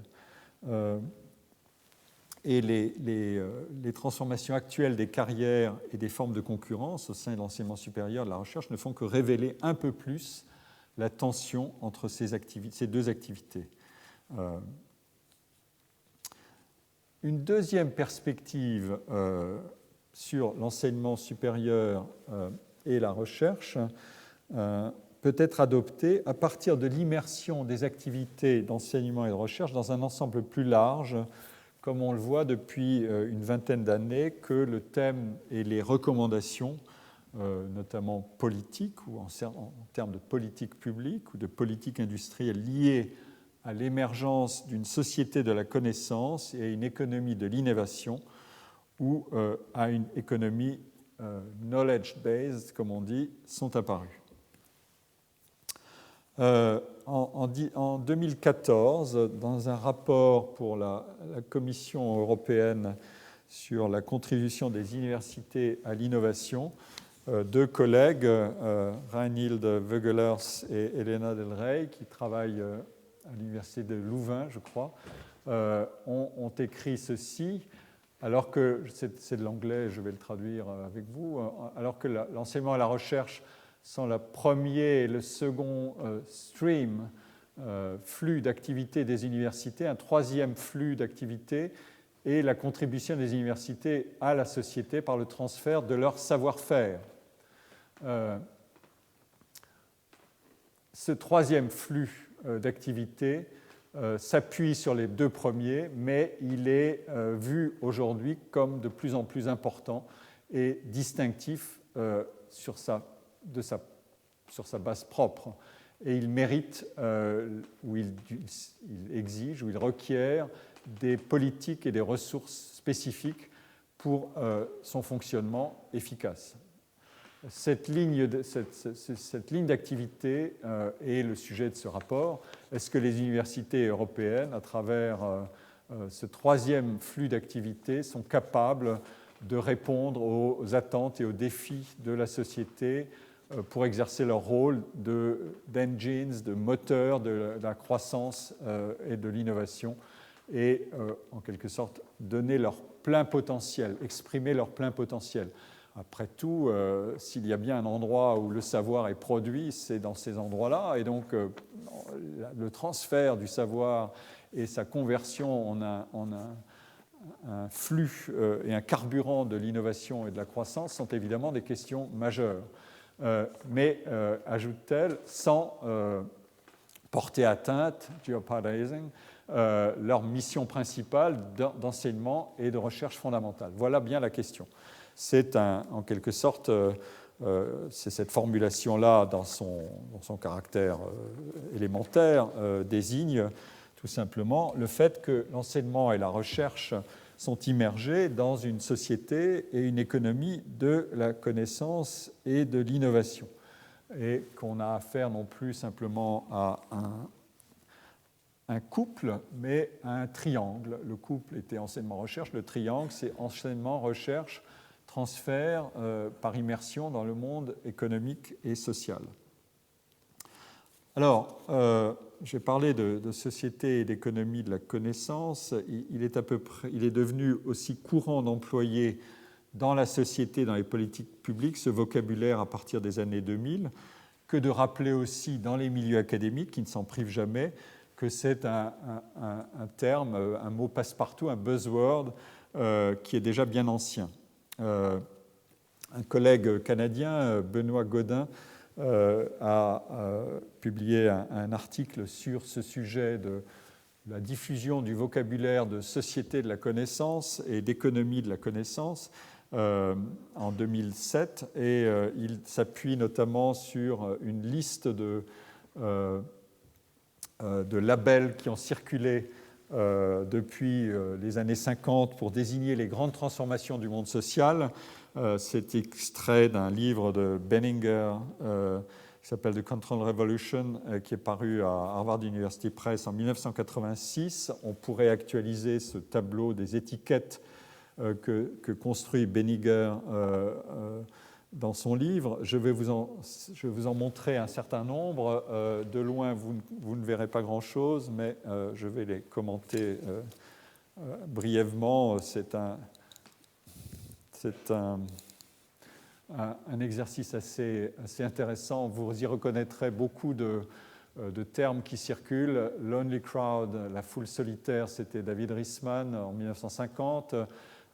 Et les transformations actuelles des carrières et des formes de concurrence au sein de l'enseignement supérieur et de la recherche ne font que révéler un peu plus la tension entre ces deux activités. Une deuxième perspective sur l'enseignement supérieur et la recherche peut être adopté à partir de l'immersion des activités d'enseignement et de recherche dans un ensemble plus large, comme on le voit depuis une vingtaine d'années, que le thème et les recommandations, notamment politiques ou en termes de politique publique ou de politique industrielle liées à l'émergence d'une société de la connaissance et à une économie de l'innovation ou à une économie knowledge-based, comme on dit, sont apparues. En 2014, dans un rapport pour la Commission européenne sur la contribution des universités à l'innovation, deux collègues, Reinhild Wögelers et Elena Del Rey, qui travaillent à l'université de Louvain, je crois, ont écrit ceci, alors que, c'est de l'anglais, je vais le traduire avec vous, alors que l'enseignement et la recherche sont le premier et le second stream, flux d'activité des universités, un troisième flux d'activité est la contribution des universités à la société par le transfert de leur savoir-faire. Ce troisième flux d'activité s'appuie sur les deux premiers, mais il est vu aujourd'hui comme de plus en plus important et distinctif sur sa base propre. Et il mérite, ou il exige, ou il requiert des politiques et des ressources spécifiques pour son fonctionnement efficace. Cette ligne d'activité est le sujet de ce rapport. Est-ce que les universités européennes, à travers ce troisième flux d'activité, sont capables de répondre aux attentes et aux défis de la société pour exercer leur rôle d'engines, de moteurs de la croissance et de l'innovation et, en quelque sorte, donner leur plein potentiel, exprimer leur plein potentiel. Après tout, s'il y a bien un endroit où le savoir est produit, c'est dans ces endroits-là. Et donc, le transfert du savoir et sa conversion en un flux et un carburant de l'innovation et de la croissance sont évidemment des questions majeures. Mais, ajoute-t-elle, sans porter atteinte, jeopardizing, leur mission principale d'enseignement et de recherche fondamentale. Voilà bien la question. C'est en quelque sorte, c'est cette formulation-là, dans son caractère élémentaire, désigne tout simplement le fait que l'enseignement et la recherche sont immergés dans une société et une économie de la connaissance et de l'innovation. Et qu'on a affaire non plus simplement à un couple, mais à un triangle. Le couple était enseignement-recherche, le triangle, c'est enseignement-recherche, transfert par immersion dans le monde économique et social. Alors, j'ai parlé de société et d'économie de la connaissance. Il est devenu aussi courant d'employer dans la société, dans les politiques publiques, ce vocabulaire à partir des années 2000, que de rappeler aussi dans les milieux académiques, qui ne s'en privent jamais, que c'est un terme, un mot passe-partout, un buzzword, qui est déjà bien ancien. Un collègue canadien, Benoît Godin, a publié un article sur ce sujet de la diffusion du vocabulaire de société de la connaissance et d'économie de la connaissance en 2007, et il s'appuie notamment sur une liste de labels qui ont circulé depuis les années 50 pour désigner les grandes transformations du monde social. C'est extrait d'un livre de Benninger qui s'appelle The Control Revolution, qui est paru à Harvard University Press en 1986. On pourrait actualiser ce tableau des étiquettes que construit Benninger dans son livre. Je vais vous en montrer un certain nombre. De loin, vous ne verrez pas grand-chose, mais je vais les commenter brièvement. C'est un exercice assez intéressant. Vous y reconnaîtrez beaucoup de termes qui circulent. Lonely crowd, la foule solitaire, c'était David Riesman en 1950.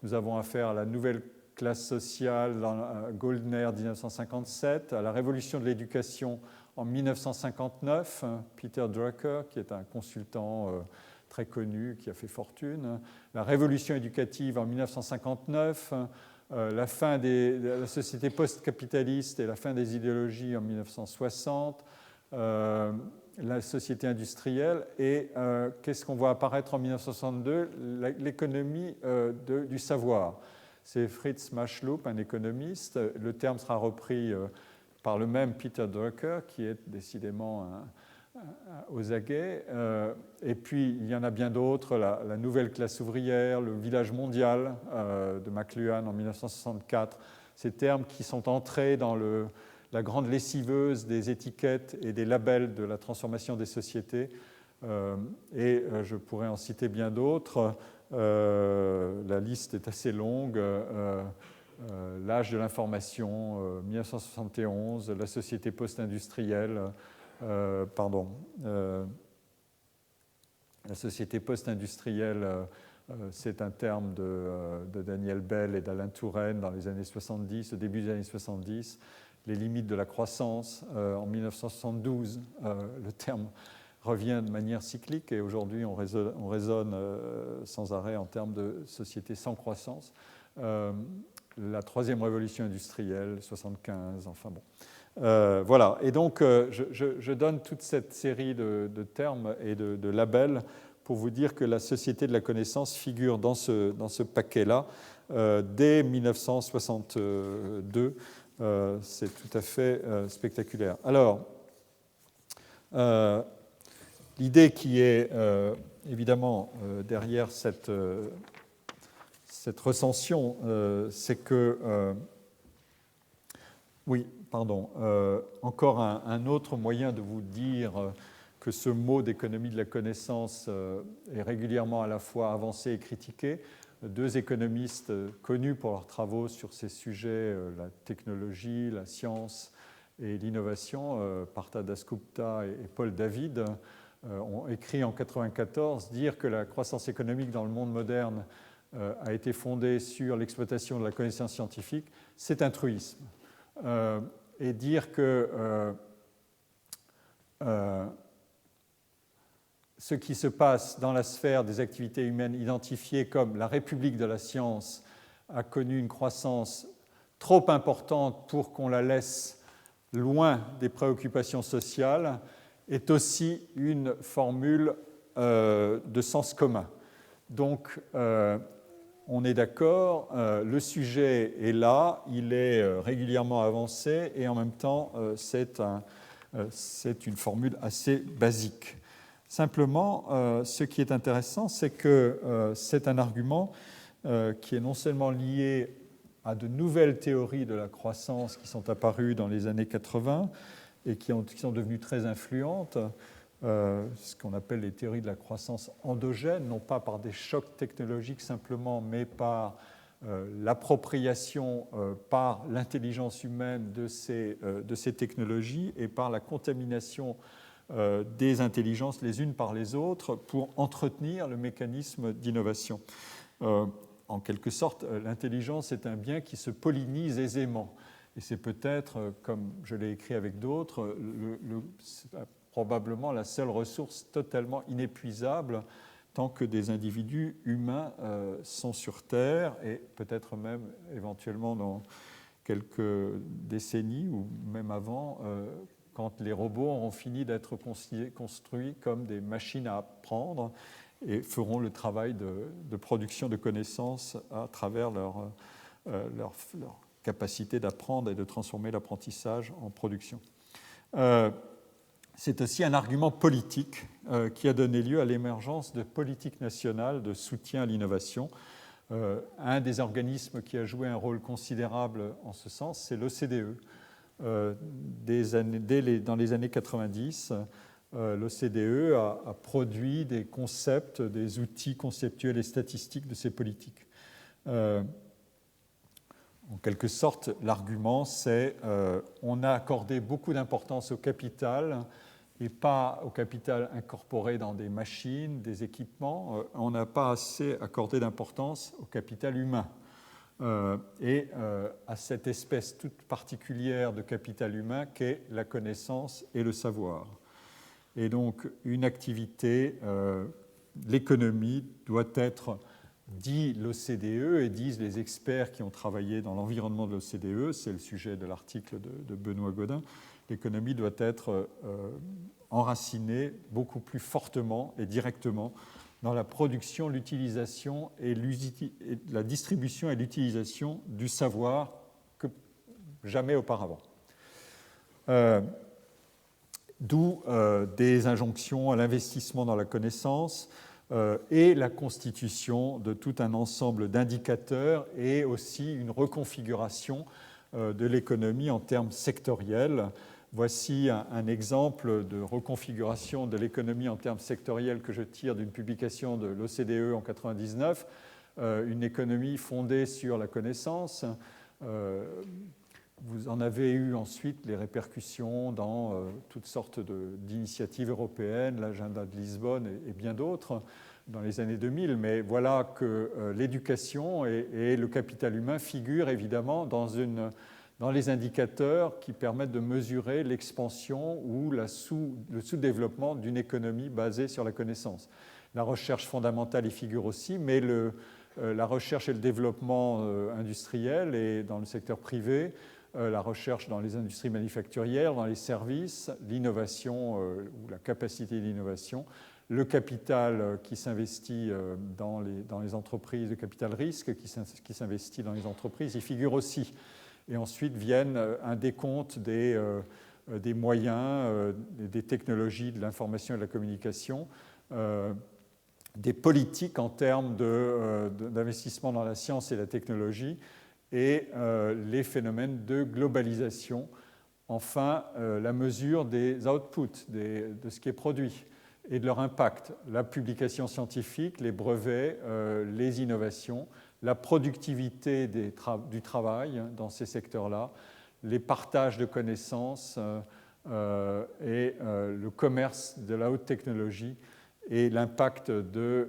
Nous avons affaire à la nouvelle classe sociale dans Goldner 1957, à la révolution de l'éducation en 1959, Peter Drucker, qui est un consultant très connu, qui a fait fortune, la révolution éducative en 1959, la fin de la société post-capitaliste et la fin des idéologies en 1960, la société industrielle, et qu'est-ce qu'on voit apparaître en 1962 ? L'économie du savoir. C'est Fritz Machlup, un économiste. Le terme sera repris par le même Peter Drucker, qui est décidément aux aguets. Et puis, il y en a bien d'autres, la nouvelle classe ouvrière, le village mondial de McLuhan en 1964, ces termes qui sont entrés dans la grande lessiveuse des étiquettes et des labels de la transformation des sociétés. Et je pourrais en citer bien d'autres. La liste est assez longue. L'âge de l'information, 1971, la société post-industrielle, la société post-industrielle, c'est un terme de Daniel Bell et d'Alain Touraine dans les années 70, au début des années 70. Les limites de la croissance, en 1972, le terme revient de manière cyclique et aujourd'hui on raisonne sans arrêt en termes de société sans croissance. La troisième révolution industrielle, 75, enfin bon. Voilà, et donc je donne toute cette série de termes et de labels pour vous dire que la société de la connaissance figure dans ce paquet-là dès 1962. C'est tout à fait spectaculaire. Alors, l'idée qui est évidemment derrière cette recension, c'est que... oui, pardon. Encore un autre moyen de vous dire que ce mot d'économie de la connaissance est régulièrement à la fois avancé et critiqué. Deux économistes connus pour leurs travaux sur ces sujets, la technologie, la science et l'innovation, Partha Dasgupta et Paul David, ont écrit en 1994 dire que la croissance économique dans le monde moderne a été fondée sur l'exploitation de la connaissance scientifique, c'est un truisme. Et dire que ce qui se passe dans la sphère des activités humaines identifiées comme la République de la science a connu une croissance trop importante pour qu'on la laisse loin des préoccupations sociales est aussi une formule de sens commun. Donc, on est d'accord, le sujet est là, il est régulièrement avancé et en même temps, c'est une formule assez basique. Simplement, ce qui est intéressant, c'est que c'est un argument qui est non seulement lié à de nouvelles théories de la croissance qui sont apparues dans les années 80 et qui sont devenues très influentes, ce qu'on appelle les théories de la croissance endogène, non pas par des chocs technologiques simplement, mais par l'appropriation par l'intelligence humaine de ces technologies et par la contamination des intelligences les unes par les autres pour entretenir le mécanisme d'innovation. En quelque sorte, l'intelligence est un bien qui se pollinise aisément. Et c'est peut-être, comme je l'ai écrit avec d'autres, probablement la seule ressource totalement inépuisable tant que des individus humains sont sur Terre et peut-être même éventuellement dans quelques décennies ou même avant, quand les robots auront fini d'être construits comme des machines à apprendre et feront le travail de production de connaissances à travers leur capacité d'apprendre et de transformer l'apprentissage en production. C'est aussi un argument politique qui a donné lieu à l'émergence de politiques nationales de soutien à l'innovation. Un des organismes qui a joué un rôle considérable en ce sens, c'est l'OCDE. Dans les années 90, l'OCDE a produit des concepts, des outils conceptuels et statistiques de ces politiques. En quelque sorte, l'argument, c'est on a accordé beaucoup d'importance au capital et pas au capital incorporé dans des machines, des équipements. On n'a pas assez accordé d'importance au capital humain. et à cette espèce toute particulière de capital humain qu'est la connaissance et le savoir. Et donc une activité, l'économie doit être, dit l'OCDE et disent les experts qui ont travaillé dans l'environnement de l'OCDE, c'est le sujet de l'article de Benoît Godin, l'économie doit être enracinée beaucoup plus fortement et directement dans la production, l'utilisation et la distribution et l'utilisation du savoir que jamais auparavant. D'où des injonctions à l'investissement dans la connaissance et la constitution de tout un ensemble d'indicateurs et aussi une reconfiguration de l'économie en termes sectoriels. Voici un exemple de reconfiguration de l'économie en termes sectoriels que je tire d'une publication de l'OCDE en 1999, une économie fondée sur la connaissance. Vous en avez eu ensuite les répercussions dans toutes sortes d'initiatives européennes, l'agenda de Lisbonne et bien d'autres dans les années 2000. Mais voilà que l'éducation et le capital humain figurent évidemment dans les indicateurs qui permettent de mesurer l'expansion ou le sous-développement d'une économie basée sur la connaissance. La recherche fondamentale y figure aussi, mais la recherche et le développement industriel et dans le secteur privé, la recherche dans les industries manufacturières, dans les services, l'innovation ou la capacité d'innovation, le capital qui s'investit dans les entreprises, le capital risque qui s'investit dans les entreprises, y figure aussi. Et ensuite viennent un décompte des moyens, des technologies de l'information et de la communication, des politiques en termes d'investissement dans la science et la technologie, et les phénomènes de globalisation. Enfin, la mesure des outputs, de ce qui est produit et de leur impact, la publication scientifique, les brevets, les innovations, la productivité du travail dans ces secteurs-là, les partages de connaissances et le commerce de la haute technologie et l'impact de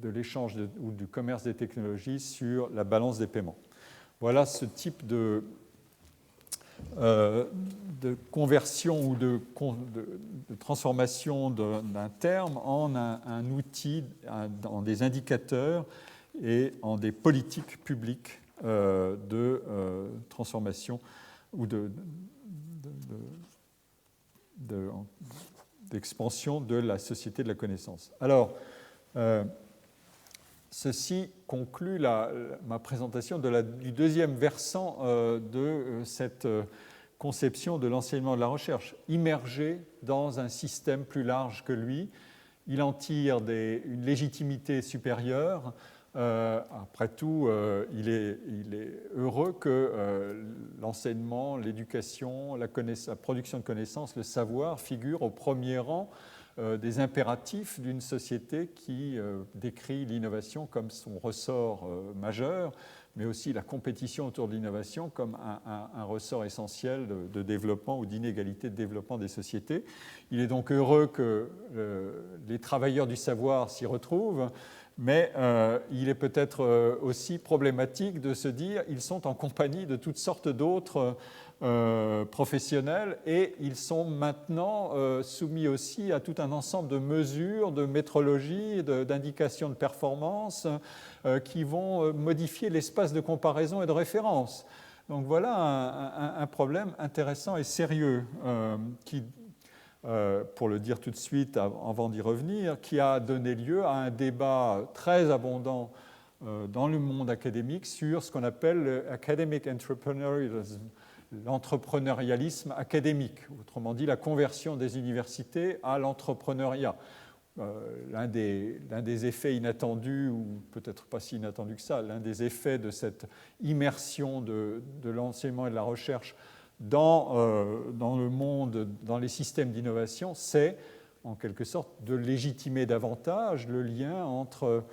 l'échange ou du commerce des technologies sur la balance des paiements. Voilà ce type de conversion ou de transformation d'un terme en un outil, en des indicateurs et en des politiques publiques de transformation ou d'expansion de la société de la connaissance. Alors, ceci conclut ma présentation du deuxième versant de cette conception de l'enseignement et de la recherche, immergé dans un système plus large que lui. Il en tire une légitimité supérieure. Après tout, il est heureux que l'enseignement, l'éducation, la production de connaissances, le savoir figurent au premier rang des impératifs d'une société qui décrit l'innovation comme son ressort majeur, mais aussi la compétition autour de l'innovation comme un ressort essentiel de développement ou d'inégalité de développement des sociétés. Il est donc heureux que les travailleurs du savoir s'y retrouvent, mais il est peut-être aussi problématique de se dire qu'ils sont en compagnie de toutes sortes d'autres professionnels et ils sont maintenant soumis aussi à tout un ensemble de mesures, de métrologie, d'indications de performance qui vont modifier l'espace de comparaison et de référence. Donc voilà un problème intéressant et sérieux qui, pour le dire tout de suite avant d'y revenir, qui a donné lieu à un débat très abondant dans le monde académique sur ce qu'on appelle le academic entrepreneurialism, l'entrepreneurialisme académique, autrement dit la conversion des universités à l'entrepreneuriat. L'un des effets inattendus, ou peut-être pas si inattendus que ça, l'un des effets de cette immersion de l'enseignement et de la recherche dans le monde, dans les systèmes d'innovation, c'est en quelque sorte de légitimer davantage le lien entre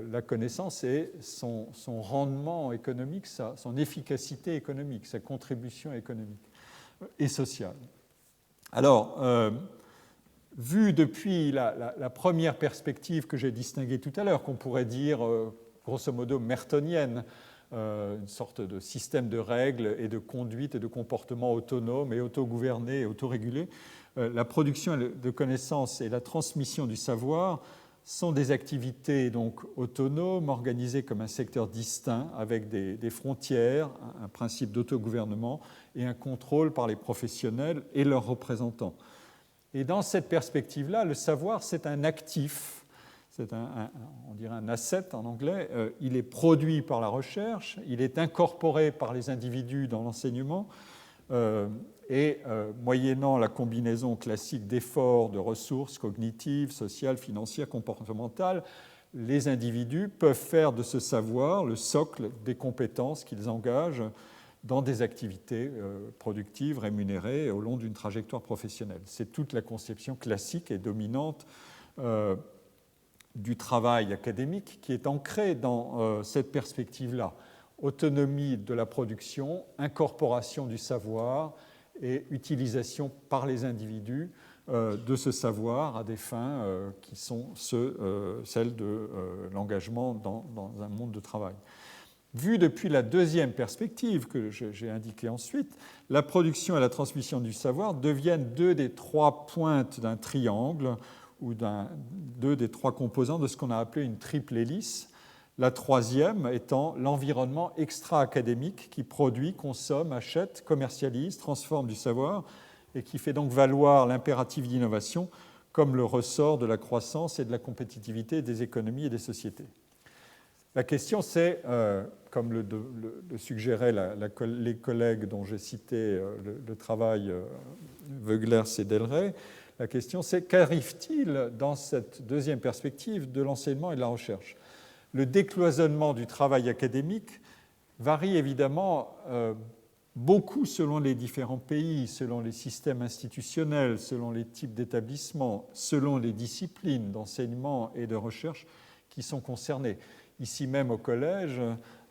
la connaissance et son rendement économique, son efficacité économique, sa contribution économique et sociale. Alors, vu depuis la première perspective que j'ai distinguée tout à l'heure, qu'on pourrait dire grosso modo mertonienne, une sorte de système de règles et de conduite et de comportement autonome et autogouverné et autorégulé. La production de connaissances et la transmission du savoir sont des activités donc autonomes, organisées comme un secteur distinct, avec des frontières, un principe d'autogouvernement et un contrôle par les professionnels et leurs représentants. Et dans cette perspective-là, le savoir, c'est un actif, c'est on dirait un asset en anglais. Il est produit par la recherche, il est incorporé par les individus dans l'enseignement, et moyennant la combinaison classique d'efforts, de ressources cognitives, sociales, financières, comportementales, les individus peuvent faire de ce savoir le socle des compétences qu'ils engagent dans des activités productives, rémunérées au long d'une trajectoire professionnelle. C'est toute la conception classique et dominante du travail académique qui est ancrée dans cette perspective-là. Autonomie de la production, incorporation du savoir et utilisation par les individus de ce savoir à des fins qui sont celles de l'engagement dans un monde de travail. Vu depuis la deuxième perspective que j'ai indiquée ensuite, la production et la transmission du savoir deviennent deux des trois pointes d'un triangle ou deux des trois composants de ce qu'on a appelé une triple hélice. La troisième étant l'environnement extra-académique qui produit, consomme, achète, commercialise, transforme du savoir et qui fait donc valoir l'impératif d'innovation comme le ressort de la croissance et de la compétitivité des économies et des sociétés. La question, c'est, comme le suggéraient les collègues dont j'ai cité le travail Veuglers et Delray, la question, c'est qu'arrive-t-il dans cette deuxième perspective de l'enseignement et de la recherche ? Le décloisonnement du travail académique varie évidemment beaucoup selon les différents pays, selon les systèmes institutionnels, selon les types d'établissements, selon les disciplines d'enseignement et de recherche qui sont concernées. Ici même au collège,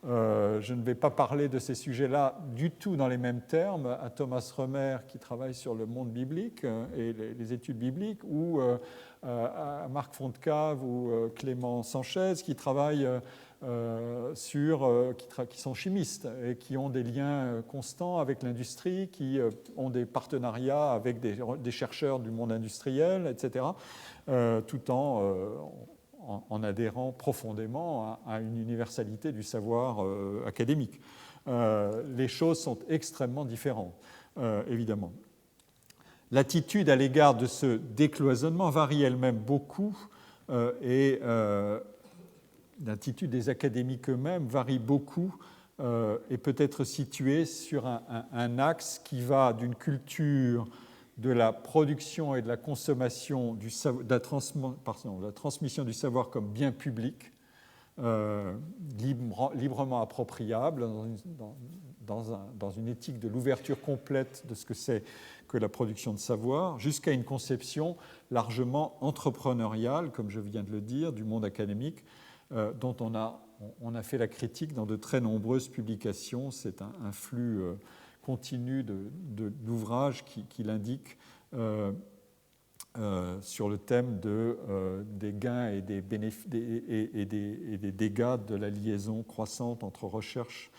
je ne vais pas parler de ces sujets-là du tout dans les mêmes termes à Thomas Römer qui travaille sur le monde biblique et les études bibliques, ou à Marc Fontcave ou Clément Sanchez qui travaillent qui sont chimistes et qui ont des liens constants avec l'industrie, qui ont des partenariats avec des chercheurs du monde industriel, etc., tout en adhérant profondément à une universalité du savoir académique. Les choses sont extrêmement différentes, évidemment. L'attitude à l'égard de ce décloisonnement varie elle-même beaucoup et l'attitude des académiques eux-mêmes varie beaucoup et peut être située sur un axe qui va d'une culture de la production et de la consommation, de la transmission du savoir comme bien public, librement appropriable, dans une éthique de l'ouverture complète de ce que c'est que la production de savoir, jusqu'à une conception largement entrepreneuriale, comme je viens de le dire, du monde académique, dont on a fait la critique dans de très nombreuses publications. C'est un flux continu d'ouvrages qui l'indiquent sur le thème des gains et des dégâts de la liaison croissante entre recherche,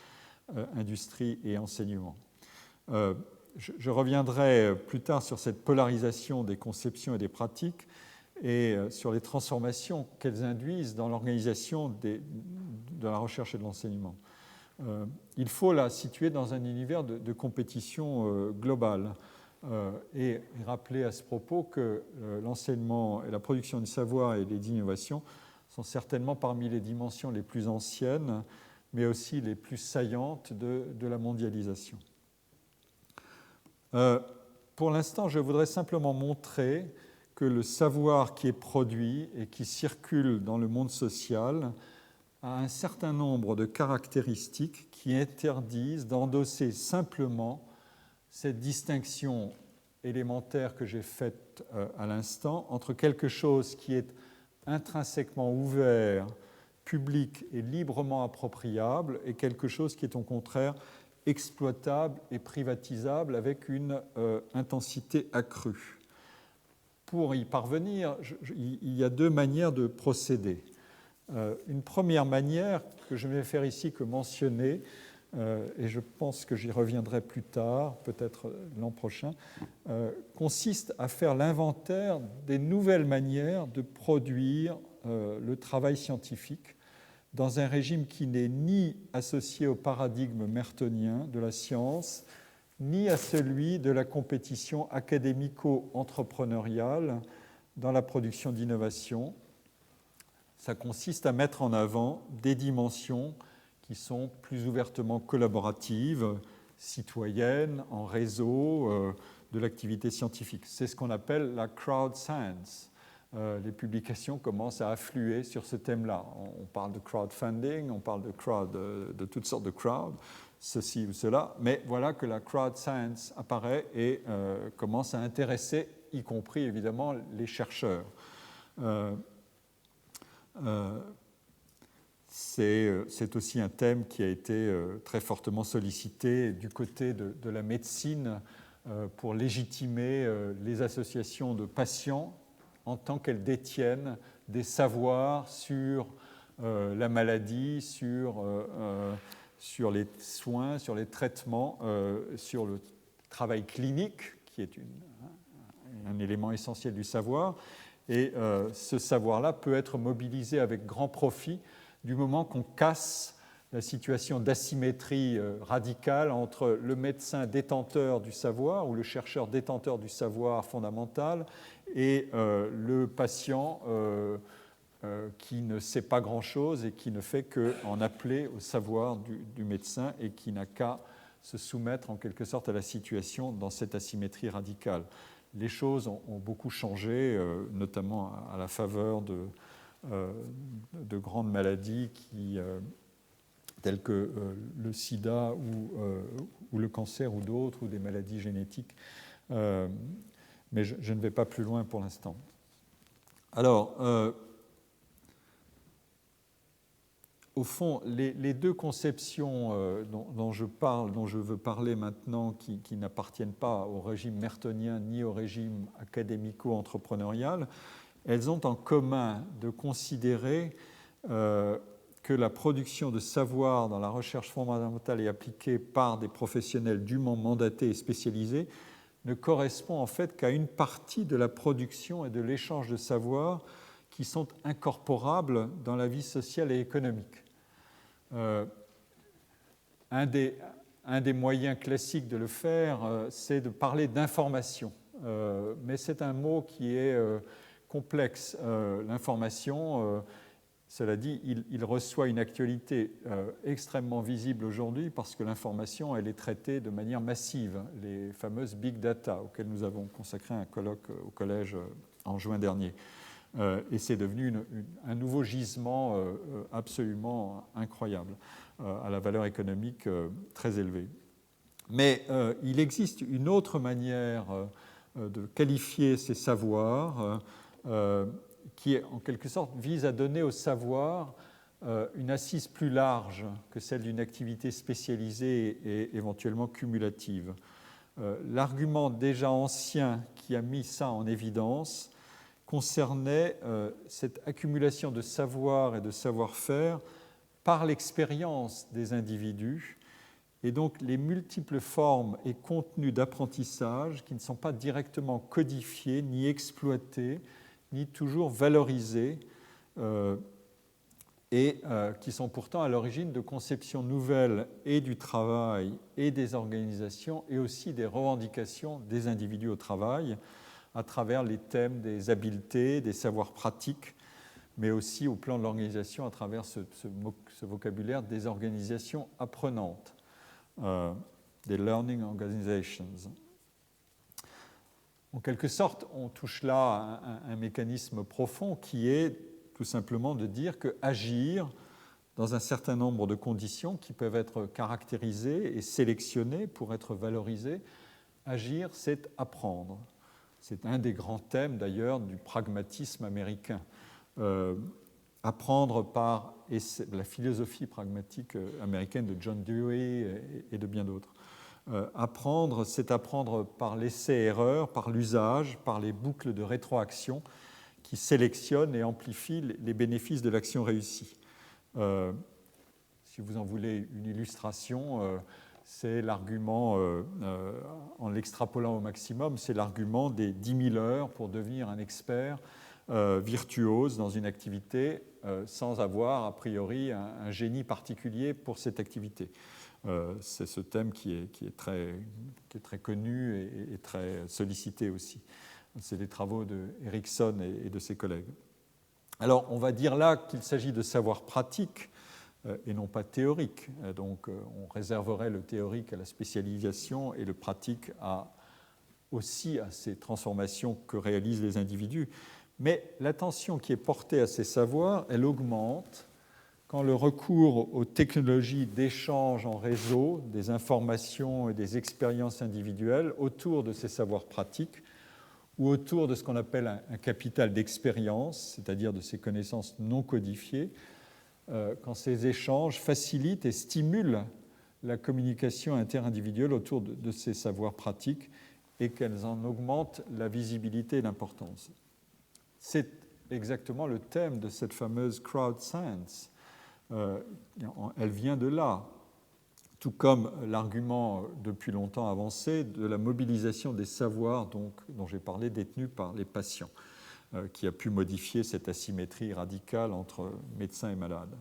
industrie et enseignement. Je reviendrai plus tard sur cette polarisation des conceptions et des pratiques et sur les transformations qu'elles induisent dans l'organisation de la recherche et de l'enseignement. Il faut la situer dans un univers de compétition globale et rappeler à ce propos que l'enseignement et la production du savoir et les innovations sont certainement parmi les dimensions les plus anciennes, mais aussi les plus saillantes de la mondialisation. Pour l'instant, je voudrais simplement montrer que le savoir qui est produit et qui circule dans le monde social a un certain nombre de caractéristiques qui interdisent d'endosser simplement cette distinction élémentaire que j'ai faite à l'instant entre quelque chose qui est intrinsèquement ouvert, public et librement appropriable et quelque chose qui est au contraire exploitable et privatisable avec une intensité accrue. Pour y parvenir, il y a deux manières de procéder. Une première manière que je ne vais faire ici que mentionner, et je pense que j'y reviendrai plus tard, peut-être l'an prochain, consiste à faire l'inventaire des nouvelles manières de produire le travail scientifique dans un régime qui n'est ni associé au paradigme mertonien de la science, ni à celui de la compétition académico-entrepreneuriale dans la production d'innovation. Ça consiste à mettre en avant des dimensions qui sont plus ouvertement collaboratives, citoyennes, en réseau, de l'activité scientifique. C'est ce qu'on appelle la crowd science. Les publications commencent à affluer sur ce thème-là. On parle de crowdfunding, on parle de toutes sortes de crowds, ceci ou cela, mais voilà que la crowd science apparaît et commence à intéresser, y compris évidemment les chercheurs. C'est aussi un thème qui a été très fortement sollicité du côté de la médecine pour légitimer les associations de patients en tant qu'elles détiennent des savoirs sur la maladie, sur les soins, sur les traitements, sur le travail clinique, qui est un élément essentiel du savoir. Et ce savoir-là peut être mobilisé avec grand profit du moment qu'on casse la situation d'asymétrie radicale entre le médecin détenteur du savoir ou le chercheur détenteur du savoir fondamental et le patient qui ne sait pas grand-chose et qui ne fait qu'en appeler au savoir du médecin et qui n'a qu'à se soumettre en quelque sorte à la situation dans cette asymétrie radicale. Les choses ont beaucoup changé, notamment à la faveur de grandes maladies telles que le sida ou le cancer ou d'autres, ou des maladies génétiques. Mais je ne vais pas plus loin pour l'instant. Alors, au fond, les deux conceptions dont je veux parler maintenant, qui n'appartiennent pas au régime mertonien ni au régime académico-entrepreneurial, elles ont en commun de considérer que la production de savoir dans la recherche fondamentale et appliquée par des professionnels dûment mandatés et spécialisés ne correspond en fait qu'à une partie de la production et de l'échange de savoir qui sont incorporables dans la vie sociale et économique. Un des moyens classiques de le faire, c'est de parler d'information. Mais c'est un mot qui est complexe. L'information, cela dit, il reçoit une actualité extrêmement visible aujourd'hui parce que l'information, elle est traitée de manière massive. Les fameuses big data auxquelles nous avons consacré un colloque au collège en juin dernier. Et c'est devenu un nouveau gisement absolument incroyable, à la valeur économique très élevée. Mais il existe une autre manière de qualifier ces savoirs qui, en quelque sorte, vise à donner au savoir une assise plus large que celle d'une activité spécialisée et éventuellement cumulative. L'argument déjà ancien qui a mis ça en évidence concernait cette accumulation de savoir et de savoir-faire par l'expérience des individus et donc les multiples formes et contenus d'apprentissage qui ne sont pas directement codifiés, ni exploités, ni toujours valorisés et qui sont pourtant à l'origine de conceptions nouvelles et du travail et des organisations et aussi des revendications des individus au travail à travers les thèmes des habiletés, des savoirs pratiques, mais aussi au plan de l'organisation à travers ce vocabulaire des organisations apprenantes, des learning organizations. En quelque sorte, on touche là à un mécanisme profond qui est tout simplement de dire qu'agir dans un certain nombre de conditions qui peuvent être caractérisées et sélectionnées pour être valorisées, agir, c'est apprendre. C'est un des grands thèmes d'ailleurs du pragmatisme américain. Apprendre par la philosophie pragmatique américaine de John Dewey et de bien d'autres. Apprendre, c'est apprendre par l'essai-erreur, par l'usage, par les boucles de rétroaction qui sélectionne et amplifie les bénéfices de l'action réussie. Si vous en voulez une illustration, c'est l'argument, en l'extrapolant au maximum, c'est l'argument des 10 000 heures pour devenir un expert virtuose dans une activité sans avoir a priori un génie particulier pour cette activité. C'est ce thème qui est très connu et très sollicité aussi. C'est les travaux d'Erickson et de ses collègues. Alors, on va dire là qu'il s'agit de savoir pratique et non pas théorique. Donc, on réserverait le théorique à la spécialisation et le pratique aussi à ces transformations que réalisent les individus. Mais l'attention qui est portée à ces savoirs, elle augmente quand le recours aux technologies d'échange en réseau, des informations et des expériences individuelles autour de ces savoirs pratiques ou autour de ce qu'on appelle un capital d'expérience, c'est-à-dire de ces connaissances non codifiées, quand ces échanges facilitent et stimulent la communication interindividuelle autour de ces savoirs pratiques et qu'elles en augmentent la visibilité et l'importance. C'est exactement le thème de cette fameuse crowd science. Elle vient de là, tout comme l'argument depuis longtemps avancé de la mobilisation des savoirs dont j'ai parlé, détenus par les patients, qui a pu modifier cette asymétrie radicale entre médecins et malades.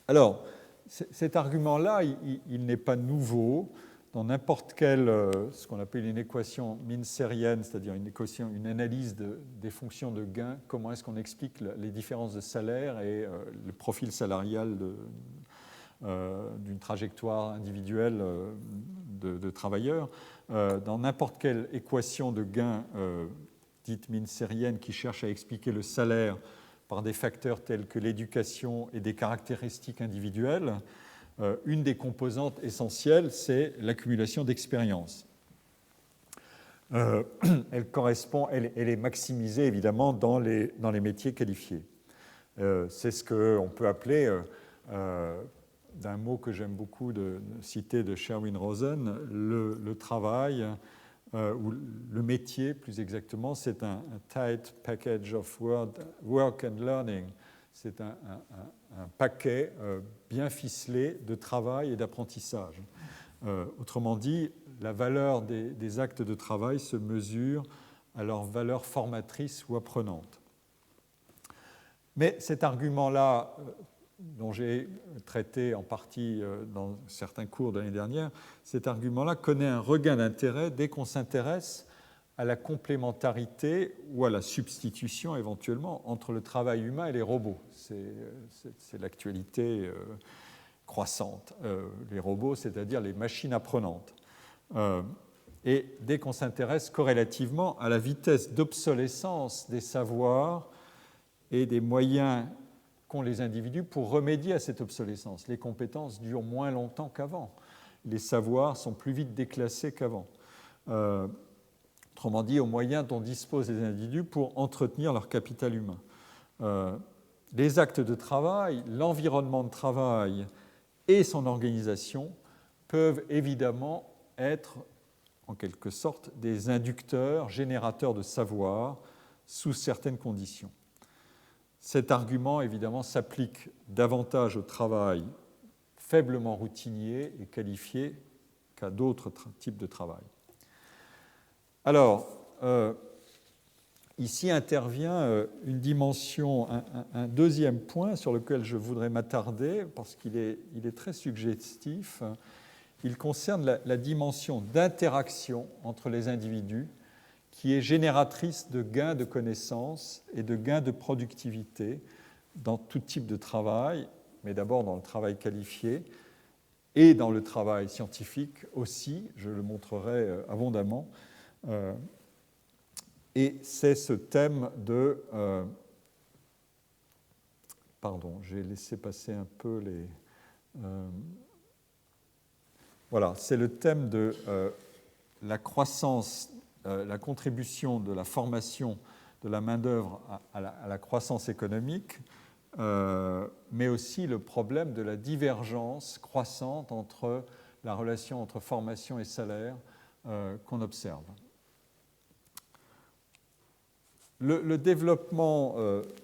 Alors, cet argument-là, il n'est pas nouveau. Dans n'importe quelle, ce qu'on appelle une équation minserienne, c'est-à-dire une analyse des fonctions de gain, comment est-ce qu'on explique les différences de salaire et le profil salarial d'une trajectoire individuelle de travailleurs. Dans n'importe quelle équation de gain dite minserienne qui cherche à expliquer le salaire par des facteurs tels que l'éducation et des caractéristiques individuelles, une des composantes essentielles, c'est l'accumulation d'expérience. Elle est maximisée évidemment dans les métiers qualifiés. C'est ce qu'on peut appeler, d'un mot que j'aime beaucoup de citer de Sherwin Rosen, le travail, ou le métier plus exactement, c'est un tight package of work and learning. C'est un paquet bien ficelé de travail et d'apprentissage. Autrement dit, la valeur des actes de travail se mesure à leur valeur formatrice ou apprenante. Mais cet argument-là, dont j'ai traité en partie dans certains cours de l'année dernière, cet argument-là connaît un regain d'intérêt dès qu'on s'intéresse à la complémentarité ou à la substitution éventuellement entre le travail humain et les robots. C'est l'actualité croissante. Les robots, c'est-à-dire les machines apprenantes. Et dès qu'on s'intéresse corrélativement à la vitesse d'obsolescence des savoirs et des moyens qu'ont les individus pour remédier à cette obsolescence. Les compétences durent moins longtemps qu'avant. Les savoirs sont plus vite déclassés qu'avant. Autrement dit, aux moyens dont disposent les individus pour entretenir leur capital humain. Les actes de travail, l'environnement de travail et son organisation peuvent évidemment être, en quelque sorte, des inducteurs, générateurs de savoir sous certaines conditions. Cet argument, évidemment, s'applique davantage au travail faiblement routinier et qualifié qu'à d'autres types de travail. Alors, ici intervient une dimension, un deuxième point sur lequel je voudrais m'attarder, parce qu'il est très suggestif. Il concerne la dimension d'interaction entre les individus, qui est génératrice de gains de connaissances et de gains de productivité dans tout type de travail, mais d'abord dans le travail qualifié et dans le travail scientifique aussi, je le montrerai abondamment. Et c'est ce thème de... pardon, j'ai laissé passer un peu les... voilà, c'est le thème de la croissance, la contribution de la formation de la main-d'œuvre à la croissance économique, mais aussi le problème de la divergence croissante entre la relation entre formation et salaire qu'on observe. Le développement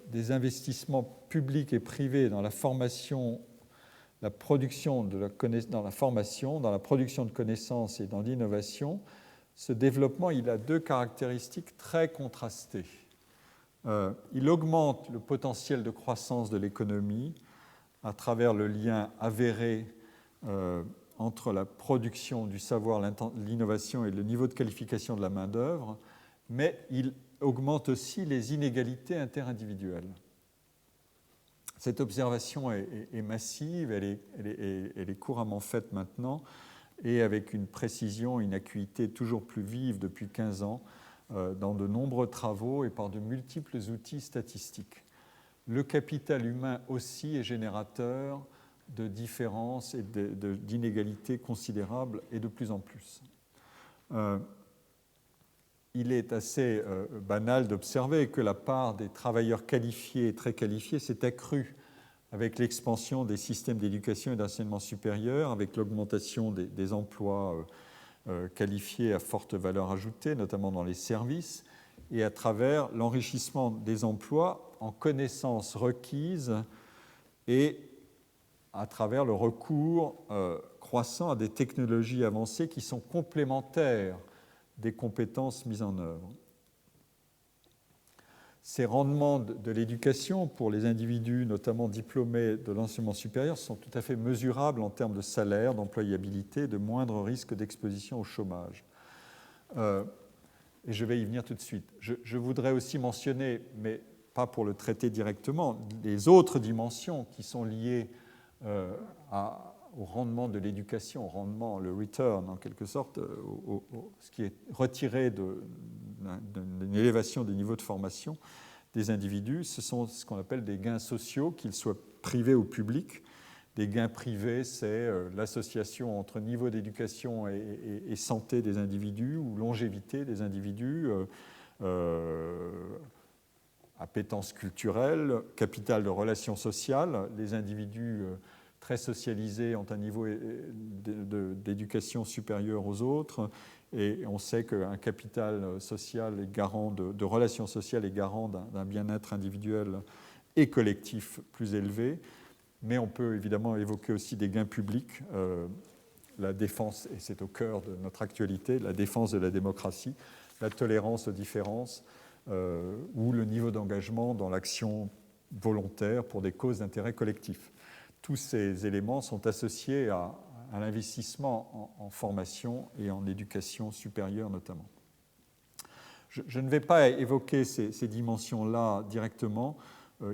des investissements publics et privés dans la formation, la production dans la formation, dans la production de connaissances et dans l'innovation, ce développement il a deux caractéristiques très contrastées. Il augmente le potentiel de croissance de l'économie à travers le lien avéré entre la production du savoir, l'innovation et le niveau de qualification de la main-d'œuvre, mais il augmente aussi les inégalités interindividuelles. Cette observation est massive, elle est couramment faite maintenant, et avec une précision, une acuité toujours plus vive depuis 15 ans, dans de nombreux travaux et par de multiples outils statistiques. Le capital humain aussi est générateur de différences et d'inégalités considérables et de plus en plus. Il est assez banal d'observer que la part des travailleurs qualifiés et très qualifiés s'est accrue avec l'expansion des systèmes d'éducation et d'enseignement supérieur, avec l'augmentation des emplois qualifiés à forte valeur ajoutée, notamment dans les services, et à travers l'enrichissement des emplois en connaissances requises et à travers le recours croissant à des technologies avancées qui sont complémentaires des compétences mises en œuvre. Ces rendements de l'éducation pour les individus, notamment diplômés de l'enseignement supérieur, sont tout à fait mesurables en termes de salaire, d'employabilité, de moindre risque d'exposition au chômage. Et je vais y venir tout de suite. Je voudrais aussi mentionner, mais pas pour le traiter directement, les autres dimensions qui sont liées au rendement de l'éducation, au rendement, le return en quelque sorte, ce qui est retiré d'une élévation des niveaux de formation des individus. Ce sont ce qu'on appelle des gains sociaux, qu'ils soient privés ou publics. Des gains privés, c'est l'association entre niveau d'éducation et santé des individus ou longévité des individus, appétence culturelle, capital de relations sociales. Les individus très socialisés ont un niveau d'éducation supérieur aux autres, et on sait qu'un capital social est garant de relations sociales est garant d'un bien-être individuel et collectif plus élevé. Mais on peut évidemment évoquer aussi des gains publics, la défense, et c'est au cœur de notre actualité, la défense de la démocratie, la tolérance aux différences, ou le niveau d'engagement dans l'action volontaire pour des causes d'intérêt collectif. Tous ces éléments sont associés à l'investissement en formation et en éducation supérieure notamment. Je ne vais pas évoquer ces dimensions-là directement.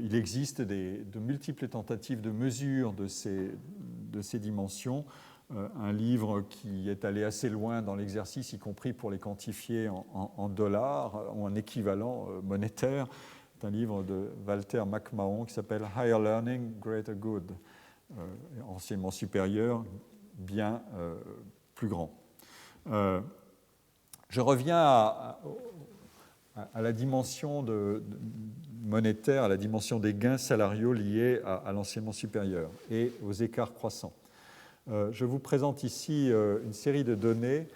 Il existe de multiples tentatives de mesure de ces dimensions. Un livre qui est allé assez loin dans l'exercice, y compris pour les quantifier en dollars ou en équivalent monétaire. C'est un livre de Walter McMahon qui s'appelle « Higher Learning, Greater Good », enseignement supérieur, bien plus grand. Je reviens à la dimension monétaire, à la dimension des gains salariaux liés à l'enseignement supérieur et aux écarts croissants. Je vous présente ici une série de données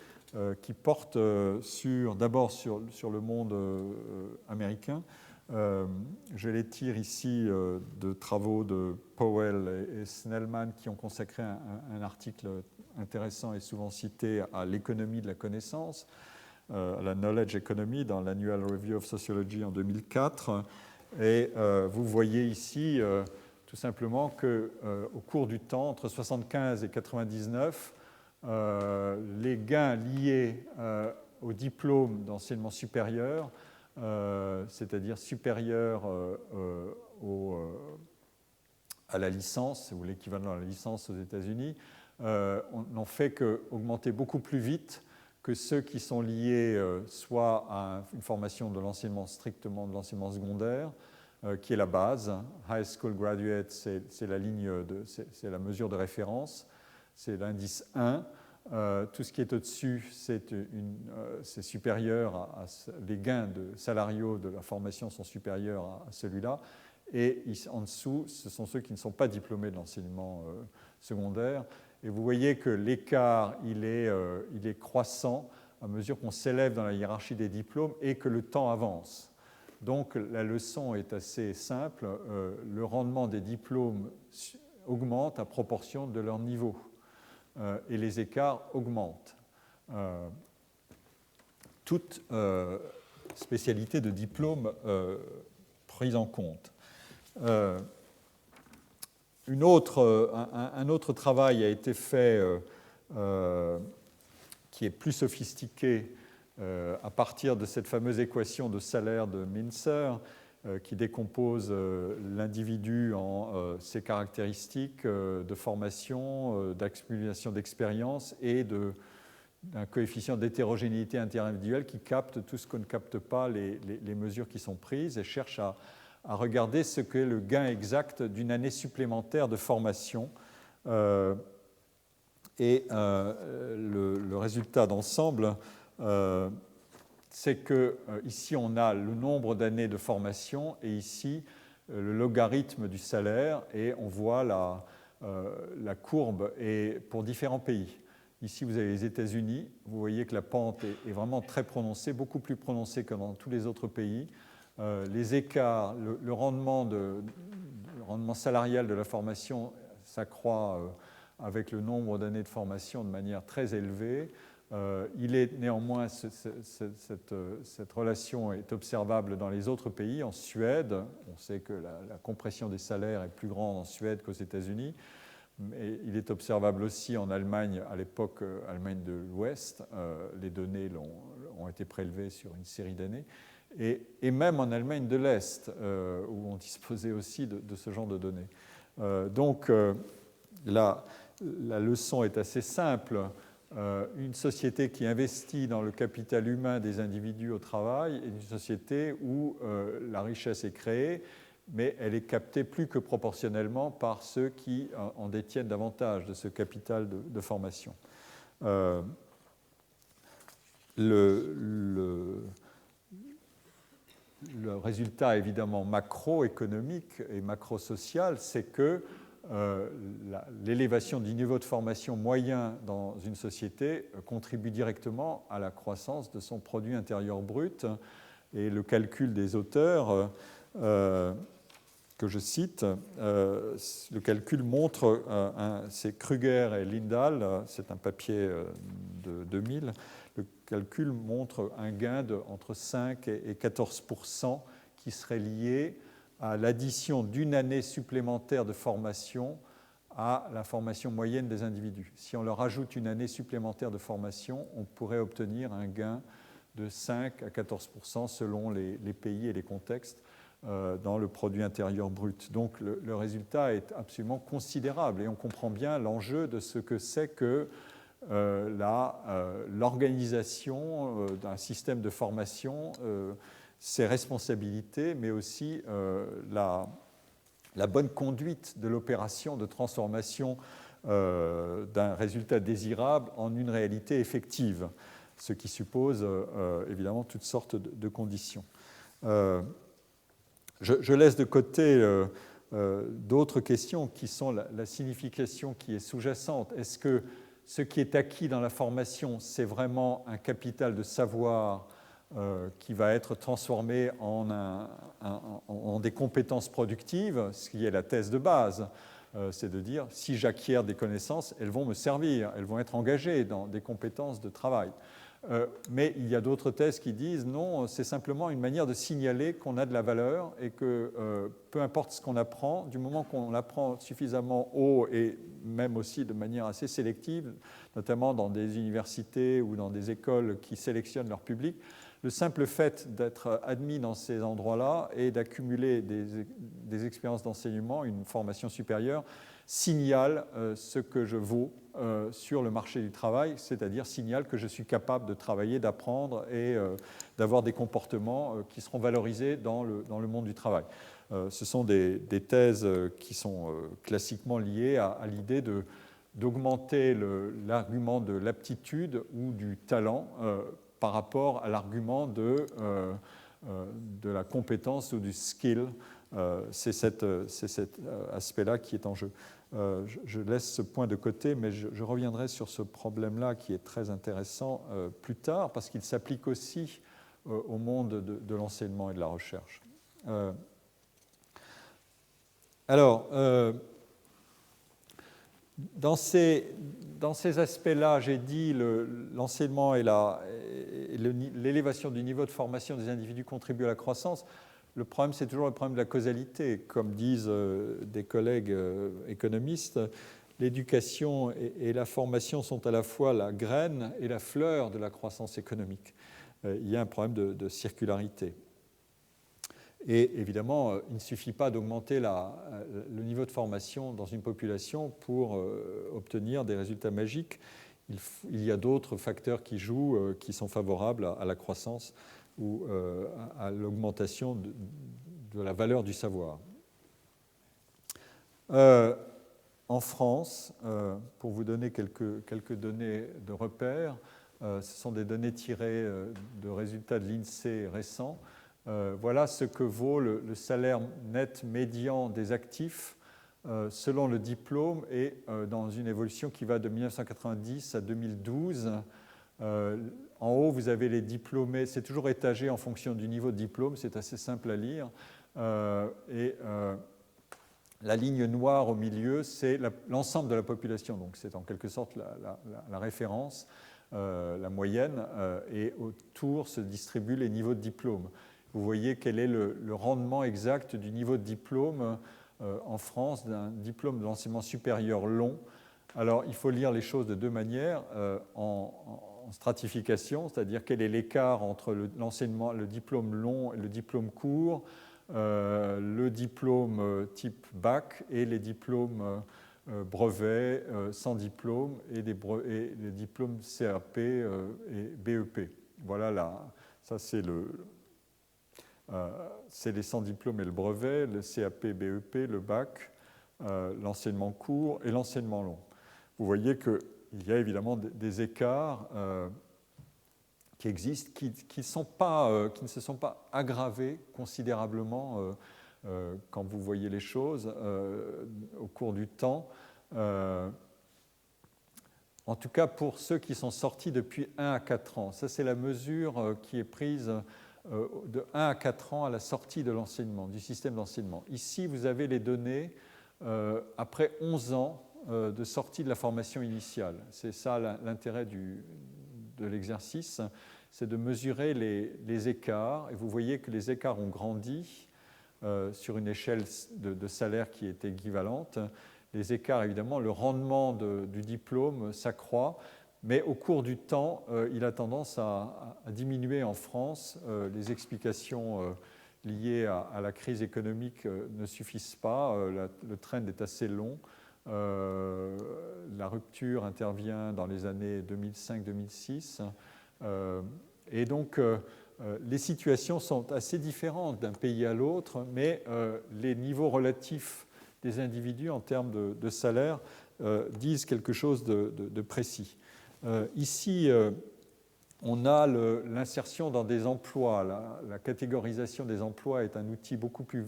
qui portent d'abord sur le monde américain. Je les tire ici de travaux de Powell et Snellman qui ont consacré un article intéressant et souvent cité à l'économie de la connaissance, à la Knowledge Economy dans l'Annual Review of Sociology en 2004. Et vous voyez ici tout simplement qu'au cours du temps, entre 1975 et 1999, les gains liés au diplôme d'enseignement supérieur, c'est-à-dire supérieur à la licence, ou l'équivalent à la licence aux États-Unis, n'ont fait qu'augmenter beaucoup plus vite que ceux qui sont liés soit à une formation de l'enseignement strictement de l'enseignement secondaire, qui est la base. High School Graduate, c'est la mesure de référence, c'est l'indice 1. Tout ce qui est au-dessus, c'est supérieur les gains salariaux de la formation sont supérieurs à celui-là. Et en dessous, ce sont ceux qui ne sont pas diplômés de l'enseignement secondaire. Et vous voyez que l'écart, il est croissant à mesure qu'on s'élève dans la hiérarchie des diplômes et que le temps avance. Donc la leçon est assez simple, le rendement des diplômes augmente à proportion de leur niveau et les écarts augmentent. Toute spécialité de diplôme prise en compte. Un autre travail a été fait qui est plus sophistiqué à partir de cette fameuse équation de salaire de Mincer qui décompose l'individu en ses caractéristiques de formation, d'accumulation d'expérience et d'un coefficient d'hétérogénéité interindividuelle qui capte tout ce qu'on ne capte pas, les mesures qui sont prises, et cherche à regarder ce qu'est le gain exact d'une année supplémentaire de formation. Le résultat d'ensemble, c'est qu'ici on a le nombre d'années de formation et ici le logarithme du salaire, et on voit la courbe pour différents pays. Ici, vous avez les États-Unis. Vous voyez que la pente est vraiment très prononcée, beaucoup plus prononcée que dans tous les autres pays. Les écarts, le rendement salarial de la formation s'accroît avec le nombre d'années de formation de manière très élevée. Il est néanmoins, cette relation est observable dans les autres pays. En Suède, on sait que la compression des salaires est plus grande en Suède qu'aux États-Unis. Mais il est observable aussi en Allemagne, à l'époque Allemagne de l'Ouest. Les données ont été prélevées sur une série d'années. Et même en Allemagne de l'Est, où on disposait aussi de ce genre de données. Donc, la leçon est assez simple. Une société qui investit dans le capital humain des individus au travail est une société où la richesse est créée, mais elle est captée plus que proportionnellement par ceux qui en détiennent davantage de ce capital de formation. Le résultat évidemment macroéconomique et macrosocial, c'est que l'élévation du niveau de formation moyen dans une société contribue directement à la croissance de son produit intérieur brut. Et le calcul des auteurs que je cite, le calcul montre, c'est Kruger et Lindahl, c'est un papier de 2000, le calcul montre un gain entre 5 et 14% qui serait lié à l'addition d'une année supplémentaire de formation à la formation moyenne des individus. Si on leur ajoute une année supplémentaire de formation, on pourrait obtenir un gain de 5 à 14% selon les pays et les contextes dans le produit intérieur brut. Donc le résultat est absolument considérable et on comprend bien l'enjeu de ce que c'est que l'organisation d'un système de formation, ses responsabilités, mais aussi la bonne conduite de l'opération de transformation d'un résultat désirable en une réalité effective, ce qui suppose évidemment toutes sortes de conditions. Je laisse de côté d'autres questions qui sont la signification qui est sous-jacente. Est-ce que ce qui est acquis dans la formation, c'est vraiment un capital de savoir qui va être transformé en des compétences productives, ce qui est la thèse de base, c'est de dire si j'acquiers des connaissances, elles vont me servir, elles vont être engagées dans des compétences de travail. Mais il y a d'autres thèses qui disent non, c'est simplement une manière de signaler qu'on a de la valeur et que peu importe ce qu'on apprend, du moment qu'on l'apprend suffisamment haut et même aussi de manière assez sélective, notamment dans des universités ou dans des écoles qui sélectionnent leur public, le simple fait d'être admis dans ces endroits-là et d'accumuler des expériences d'enseignement, une formation supérieure, signale ce que je vaux sur le marché du travail, c'est-à-dire signale que je suis capable de travailler, d'apprendre et d'avoir des comportements qui seront valorisés dans le monde du travail. Ce sont des thèses qui sont classiquement liées à l'idée d'augmenter l'argument de l'aptitude ou du talent par rapport à l'argument de la compétence ou du skill. C'est cet aspect-là qui est en jeu. Je laisse ce point de côté, mais je reviendrai sur ce problème-là qui est très intéressant plus tard, parce qu'il s'applique aussi au monde de l'enseignement et de la recherche. Alors, dans ces aspects-là, j'ai dit l'enseignement et l'élévation du niveau de formation des individus contribuent à la croissance. Le problème, c'est toujours le problème de la causalité. Comme disent des collègues économistes, l'éducation et la formation sont à la fois la graine et la fleur de la croissance économique. Il y a un problème de circularité. Et évidemment, il ne suffit pas d'augmenter le niveau de formation dans une population pour obtenir des résultats magiques. Il y a d'autres facteurs qui jouent, qui sont favorables à la croissance ou à l'augmentation de la valeur du savoir. En France, pour vous donner quelques données de repère, ce sont des données tirées de résultats de l'INSEE récents. Voilà ce que vaut le salaire net médian des actifs selon le diplôme et dans une évolution qui va de 1990 à 2012. En haut, vous avez les diplômés, c'est toujours étagé en fonction du niveau de diplôme, c'est assez simple à lire. La ligne noire au milieu, c'est l'ensemble de la population, donc c'est en quelque sorte la référence, la moyenne, et autour se distribuent les niveaux de diplôme. Vous voyez quel est le rendement exact du niveau de diplôme en France d'un diplôme de l'enseignement supérieur long. Alors, il faut lire les choses de deux manières, en stratification, c'est-à-dire quel est l'écart entre le diplôme long et le diplôme court, le diplôme type bac et les diplômes brevets sans diplôme et les diplômes CAP et BEP. Voilà, ça c'est les sans diplôme et le brevet, le CAP, BEP, le bac, l'enseignement court et l'enseignement long. Vous voyez qu'il y a évidemment des écarts qui existent, qui ne se sont pas aggravés considérablement quand vous voyez les choses au cours du temps. En tout cas, pour ceux qui sont sortis depuis 1 à 4 ans. Ça, c'est la mesure qui est prise de 1 à 4 ans à la sortie de l'enseignement, du système d'enseignement. Ici, vous avez les données après 11 ans de sortie de la formation initiale. C'est ça l'intérêt de l'exercice, c'est de mesurer les écarts. Et vous voyez que les écarts ont grandi sur une échelle de salaire qui est équivalente. Les écarts, évidemment, le rendement du diplôme s'accroît. Mais au cours du temps, il a tendance à diminuer en France. Les explications liées à la crise économique ne suffisent pas. Le trend est assez long. La rupture intervient dans les années 2005-2006. Et donc, les situations sont assez différentes d'un pays à l'autre, mais les niveaux relatifs des individus en termes de salaire disent quelque chose de précis. Ici, on a l'insertion dans des emplois. La catégorisation des emplois est un outil beaucoup plus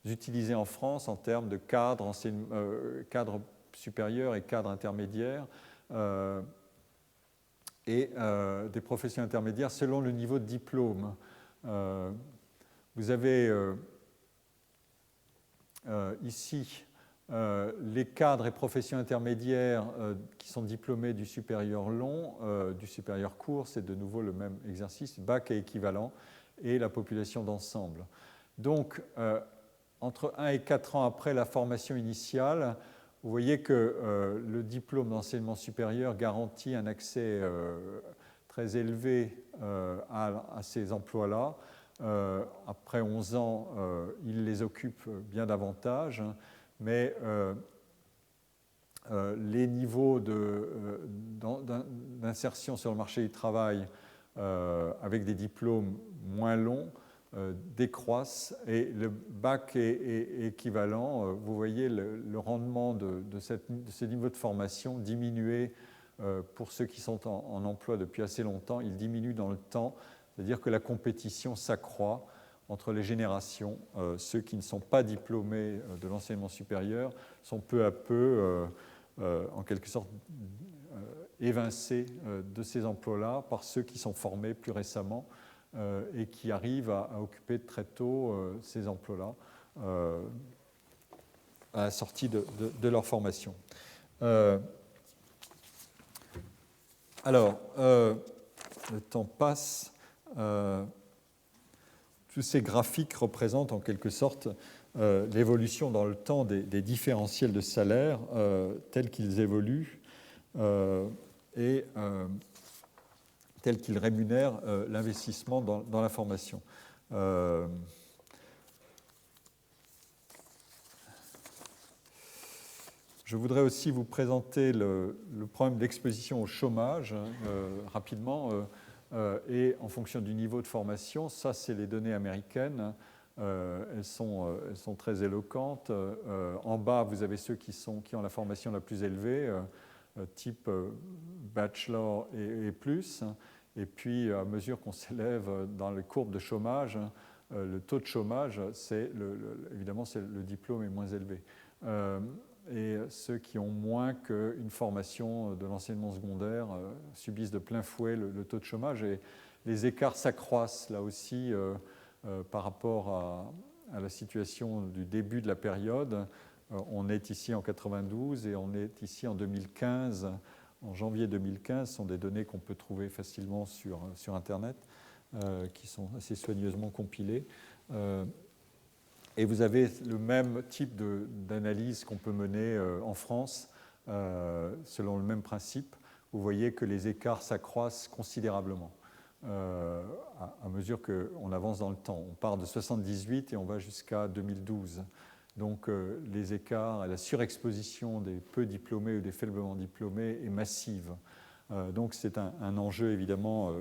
utilisé en France en termes de cadre supérieur et cadre intermédiaire et des professions intermédiaires selon le niveau de diplôme. Vous avez ici les cadres et professions intermédiaires qui sont diplômés du supérieur long, du supérieur court, c'est de nouveau le même exercice, bac et équivalent, et la population d'ensemble. Donc, entre 1 et 4 ans après la formation initiale, vous voyez que le diplôme d'enseignement supérieur garantit un accès très élevé à ces emplois-là. Après 11 ans, il les occupe bien davantage. Mais les niveaux d'insertion sur le marché du travail avec des diplômes moins longs décroissent et le bac est équivalent. Vous voyez le rendement de ces niveaux de formation diminuer pour ceux qui sont en emploi depuis assez longtemps. Il diminue dans le temps, c'est-à-dire que la compétition s'accroît entre les générations. Ceux qui ne sont pas diplômés de l'enseignement supérieur sont peu à peu, en quelque sorte, évincés de ces emplois-là par ceux qui sont formés plus récemment et qui arrivent à occuper très tôt ces emplois-là à la sortie de leur formation. Alors, le temps passe. Tous ces graphiques représentent en quelque sorte l'évolution dans le temps des différentiels de salaire tels qu'ils évoluent et tels qu'ils rémunèrent l'investissement dans la formation. Je voudrais aussi vous présenter le problème d'exposition au chômage rapidement et en fonction du niveau de formation. Ça, c'est les données américaines. Elles sont très éloquentes. En bas, vous avez ceux qui ont la formation la plus élevée, type bachelor et plus. Et puis, à mesure qu'on s'élève dans les courbes de chômage, le taux de chômage, évidemment, le diplôme est moins élevé. Et ceux qui ont moins qu'une formation de l'enseignement secondaire subissent de plein fouet le taux de chômage. Et les écarts s'accroissent là aussi par rapport à la situation du début de la période. On est ici en 92 et on est ici en 2015. En janvier 2015, ce sont des données qu'on peut trouver facilement sur Internet, qui sont assez soigneusement compilées. Et vous avez le même type d'analyse qu'on peut mener en France, selon le même principe. Vous voyez que les écarts s'accroissent considérablement à mesure qu'on avance dans le temps. On part de 78 et on va jusqu'à 2012. Donc les écarts et la surexposition des peu diplômés ou des faiblement diplômés est massive. Donc c'est un enjeu évidemment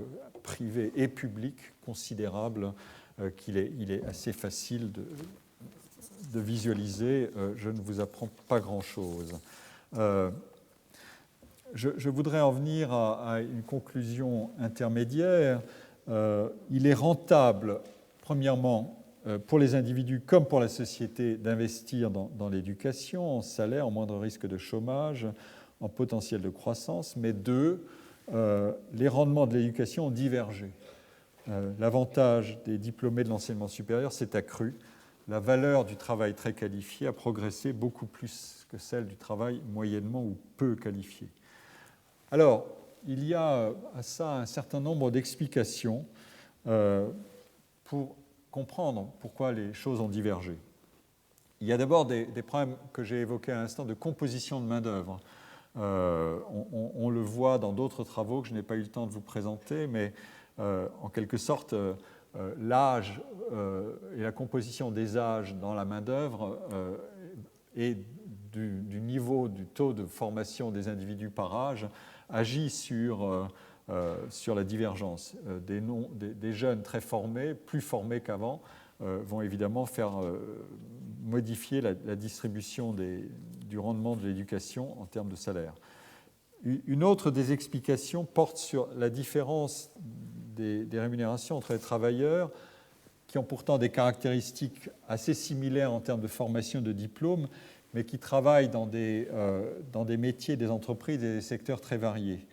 privé et public considérable qu'il est assez facile de visualiser. Je ne vous apprends pas grand-chose. Je voudrais en venir à une conclusion intermédiaire. Il est rentable, premièrement, pour les individus comme pour la société, d'investir dans l'éducation, en salaire, en moindre risque de chômage, en potentiel de croissance, mais les rendements de l'éducation ont divergé. L'avantage des diplômés de l'enseignement supérieur s'est accru. La valeur du travail très qualifié a progressé beaucoup plus que celle du travail moyennement ou peu qualifié. Alors, il y a à ça un certain nombre d'explications pour comprendre pourquoi les choses ont divergé. Il y a d'abord des problèmes que j'ai évoqués à l'instant de composition de main-d'œuvre. On le voit dans d'autres travaux que je n'ai pas eu le temps de vous présenter, mais en quelque sorte, l'âge et la composition des âges dans la main-d'œuvre et du niveau du taux de formation des individus par âge agit sur la divergence. Des jeunes très formés, plus formés qu'avant, vont évidemment faire modifier la distribution du rendement de l'éducation en termes de salaire. Une autre des explications porte sur la différence des rémunérations entre les travailleurs qui ont pourtant des caractéristiques assez similaires en termes de formation de diplôme, mais qui travaillent dans des métiers, des entreprises et des secteurs très variés.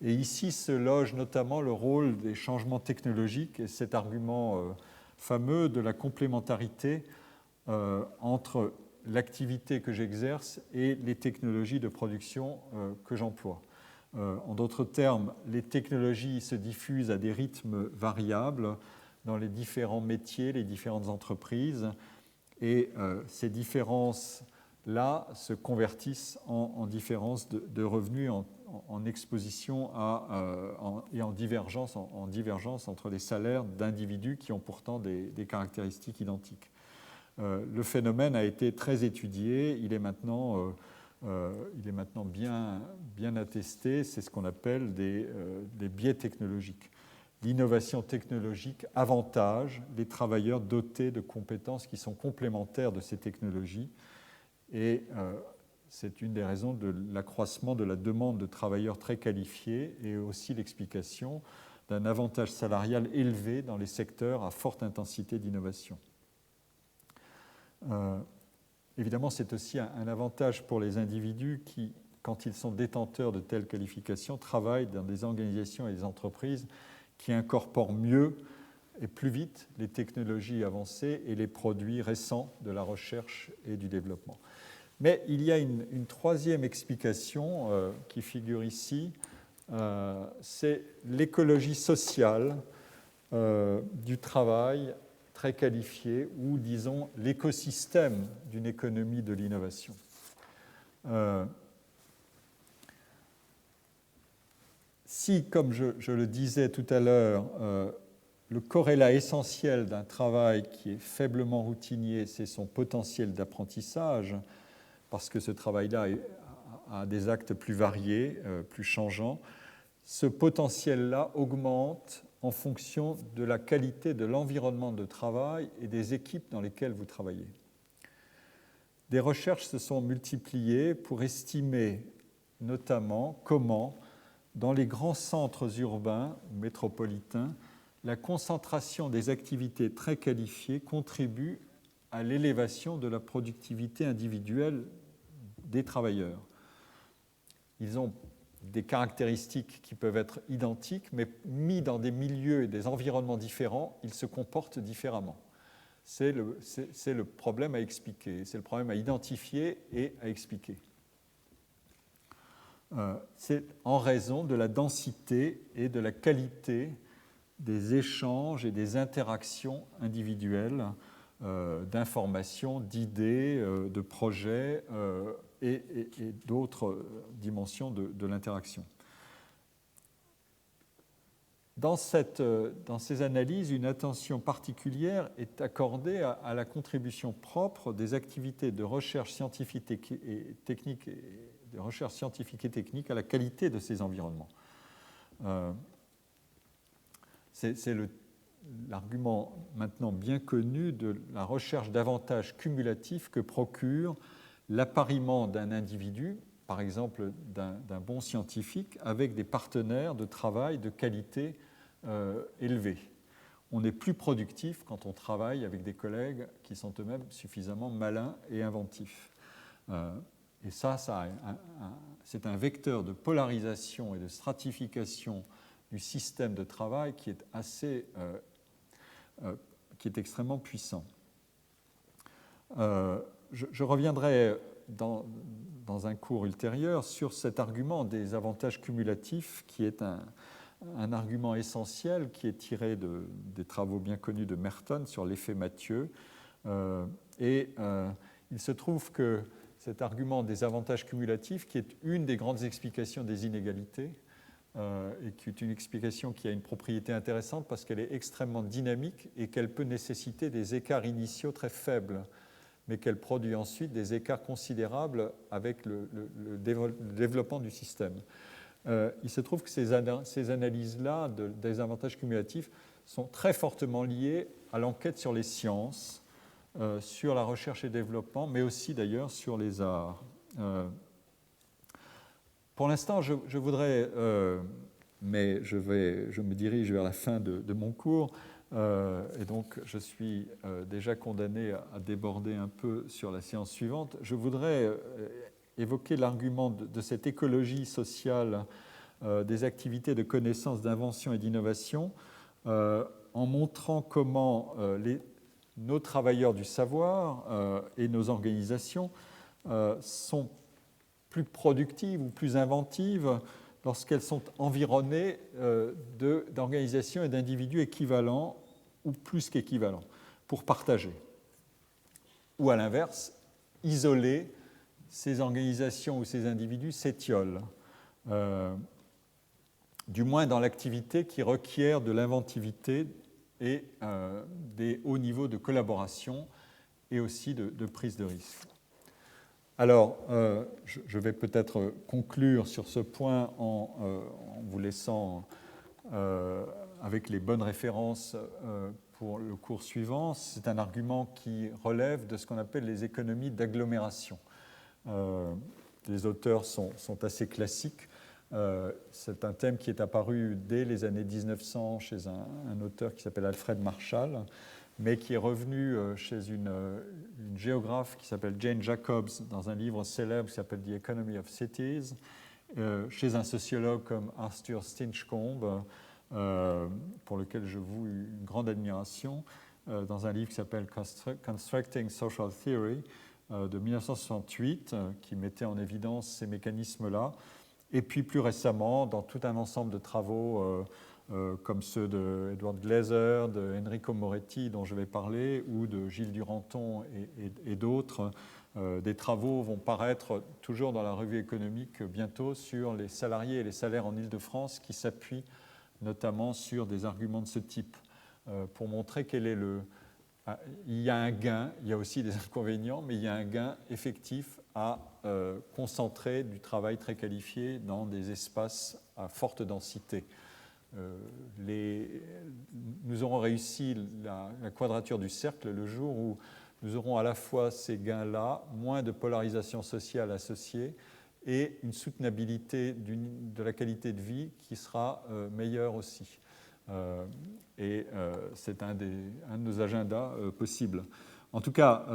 Et ici se loge notamment le rôle des changements technologiques et cet argument fameux de la complémentarité entre l'activité que j'exerce et les technologies de production que j'emploie. En d'autres termes, les technologies se diffusent à des rythmes variables dans les différents métiers, les différentes entreprises, et ces différences-là se convertissent en différences de revenus, en exposition et en divergence entre les salaires d'individus qui ont pourtant des caractéristiques identiques. Le phénomène a été très étudié, il est maintenant bien attesté, c'est ce qu'on appelle des biais technologiques. L'innovation technologique avantage les travailleurs dotés de compétences qui sont complémentaires de ces technologies et c'est une des raisons de l'accroissement de la demande de travailleurs très qualifiés et aussi l'explication d'un avantage salarial élevé dans les secteurs à forte intensité d'innovation. Évidemment, c'est aussi un avantage pour les individus qui, quand ils sont détenteurs de telles qualifications, travaillent dans des organisations et des entreprises qui incorporent mieux et plus vite les technologies avancées et les produits récents de la recherche et du développement. Mais il y a une troisième explication qui figure ici, c'est l'écologie sociale du travail très qualifié, ou disons l'écosystème d'une économie de l'innovation. Si, comme je le disais tout à l'heure, le corrélat essentiel d'un travail qui est faiblement routinier, c'est son potentiel d'apprentissage, parce que ce travail-là a des actes plus variés, plus changeants, ce potentiel-là augmente en fonction de la qualité de l'environnement de travail et des équipes dans lesquelles vous travaillez. Des recherches se sont multipliées pour estimer notamment comment, dans les grands centres urbains ou métropolitains, la concentration des activités très qualifiées contribue à l'élévation de la productivité individuelle des travailleurs. Ils ont des caractéristiques qui peuvent être identiques, mais mis dans des milieux et des environnements différents, ils se comportent différemment. C'est le problème à expliquer, c'est le problème à identifier et à expliquer. C'est en raison de la densité et de la qualité des échanges et des interactions individuelles, d'informations, d'idées, de projets et d'autres dimensions de l'interaction. Dans ces analyses, une attention particulière est accordée à la contribution propre des activités de recherche scientifique et technique, à la qualité de ces environnements. C'est l'argument maintenant bien connu de la recherche d'avantages cumulatifs que procure l'appariement d'un individu, par exemple d'un bon scientifique, avec des partenaires de travail de qualité élevée. On est plus productif quand on travaille avec des collègues qui sont eux-mêmes suffisamment malins et inventifs. Et c'est un vecteur de polarisation et de stratification du système de travail qui est qui est extrêmement puissant. Je reviendrai dans un cours ultérieur sur cet argument des avantages cumulatifs, qui est un argument essentiel qui est tiré des travaux bien connus de Merton sur l'effet Mathieu. Il se trouve que cet argument des avantages cumulatifs, qui est une des grandes explications des inégalités, et qui est une explication qui a une propriété intéressante parce qu'elle est extrêmement dynamique et qu'elle peut nécessiter des écarts initiaux très faibles, mais qu'elle produit ensuite des écarts considérables avec le développement du système. Il se trouve que ces analyses-là des avantages cumulatifs sont très fortement liées à l'enquête sur les sciences, sur la recherche et développement, mais aussi d'ailleurs sur les arts. Pour l'instant, je voudrais, mais je me dirige vers la fin de mon cours, et donc je suis déjà condamné à déborder un peu sur la séance suivante. Je voudrais évoquer l'argument de cette écologie sociale des activités de connaissance, d'invention et d'innovation, en montrant comment nos travailleurs du savoir et nos organisations sont plus productives ou plus inventives lorsqu'elles sont environnées d'organisations et d'individus équivalents ou plus qu'équivalents pour partager. Ou à l'inverse, isoler ces organisations ou ces individus s'étiolent, du moins dans l'activité qui requiert de l'inventivité et des hauts niveaux de collaboration et aussi de prise de risque. Alors, je vais peut-être conclure sur ce point en vous laissant avec les bonnes références pour le cours suivant. C'est un argument qui relève de ce qu'on appelle les économies d'agglomération. Les auteurs sont assez classiques. C'est un thème qui est apparu dès les années 1900 chez un auteur qui s'appelle Alfred Marshall, mais qui est revenu chez une géographe qui s'appelle Jane Jacobs dans un livre célèbre qui s'appelle The Economy of Cities, chez un sociologue comme Arthur Stinchcombe pour lequel je voue une grande admiration, dans un livre qui s'appelle Constructing Social Theory de 1968, qui mettait en évidence ces mécanismes-là. Et puis plus récemment, dans tout un ensemble de travaux comme ceux de Edward Glaeser, de Enrico Moretti, dont je vais parler, ou de Gilles Duranton et d'autres, des travaux vont paraître toujours dans la revue économique bientôt sur les salariés et les salaires en Île-de-France, qui s'appuient notamment sur des arguments de ce type, pour montrer quel est le... Il y a un gain, il y a aussi des inconvénients, mais il y a un gain effectif à concentrer du travail très qualifié dans des espaces à forte densité. Nous aurons réussi la quadrature du cercle le jour où nous aurons à la fois ces gains-là, moins de polarisation sociale associée et une soutenabilité de la qualité de vie qui sera meilleure aussi. C'est un de nos agendas possibles. En tout cas,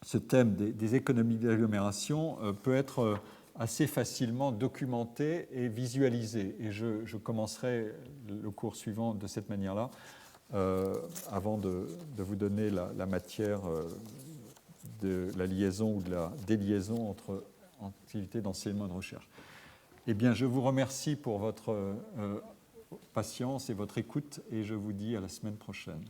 ce thème des économies d'agglomération peut être assez facilement documenté et visualisé. Et je commencerai le cours suivant de cette manière-là, avant de vous donner la matière de la liaison ou de la déliaison entre activités d'enseignement et de recherche. Eh bien, je vous remercie pour votre patience et votre écoute, et je vous dis à la semaine prochaine.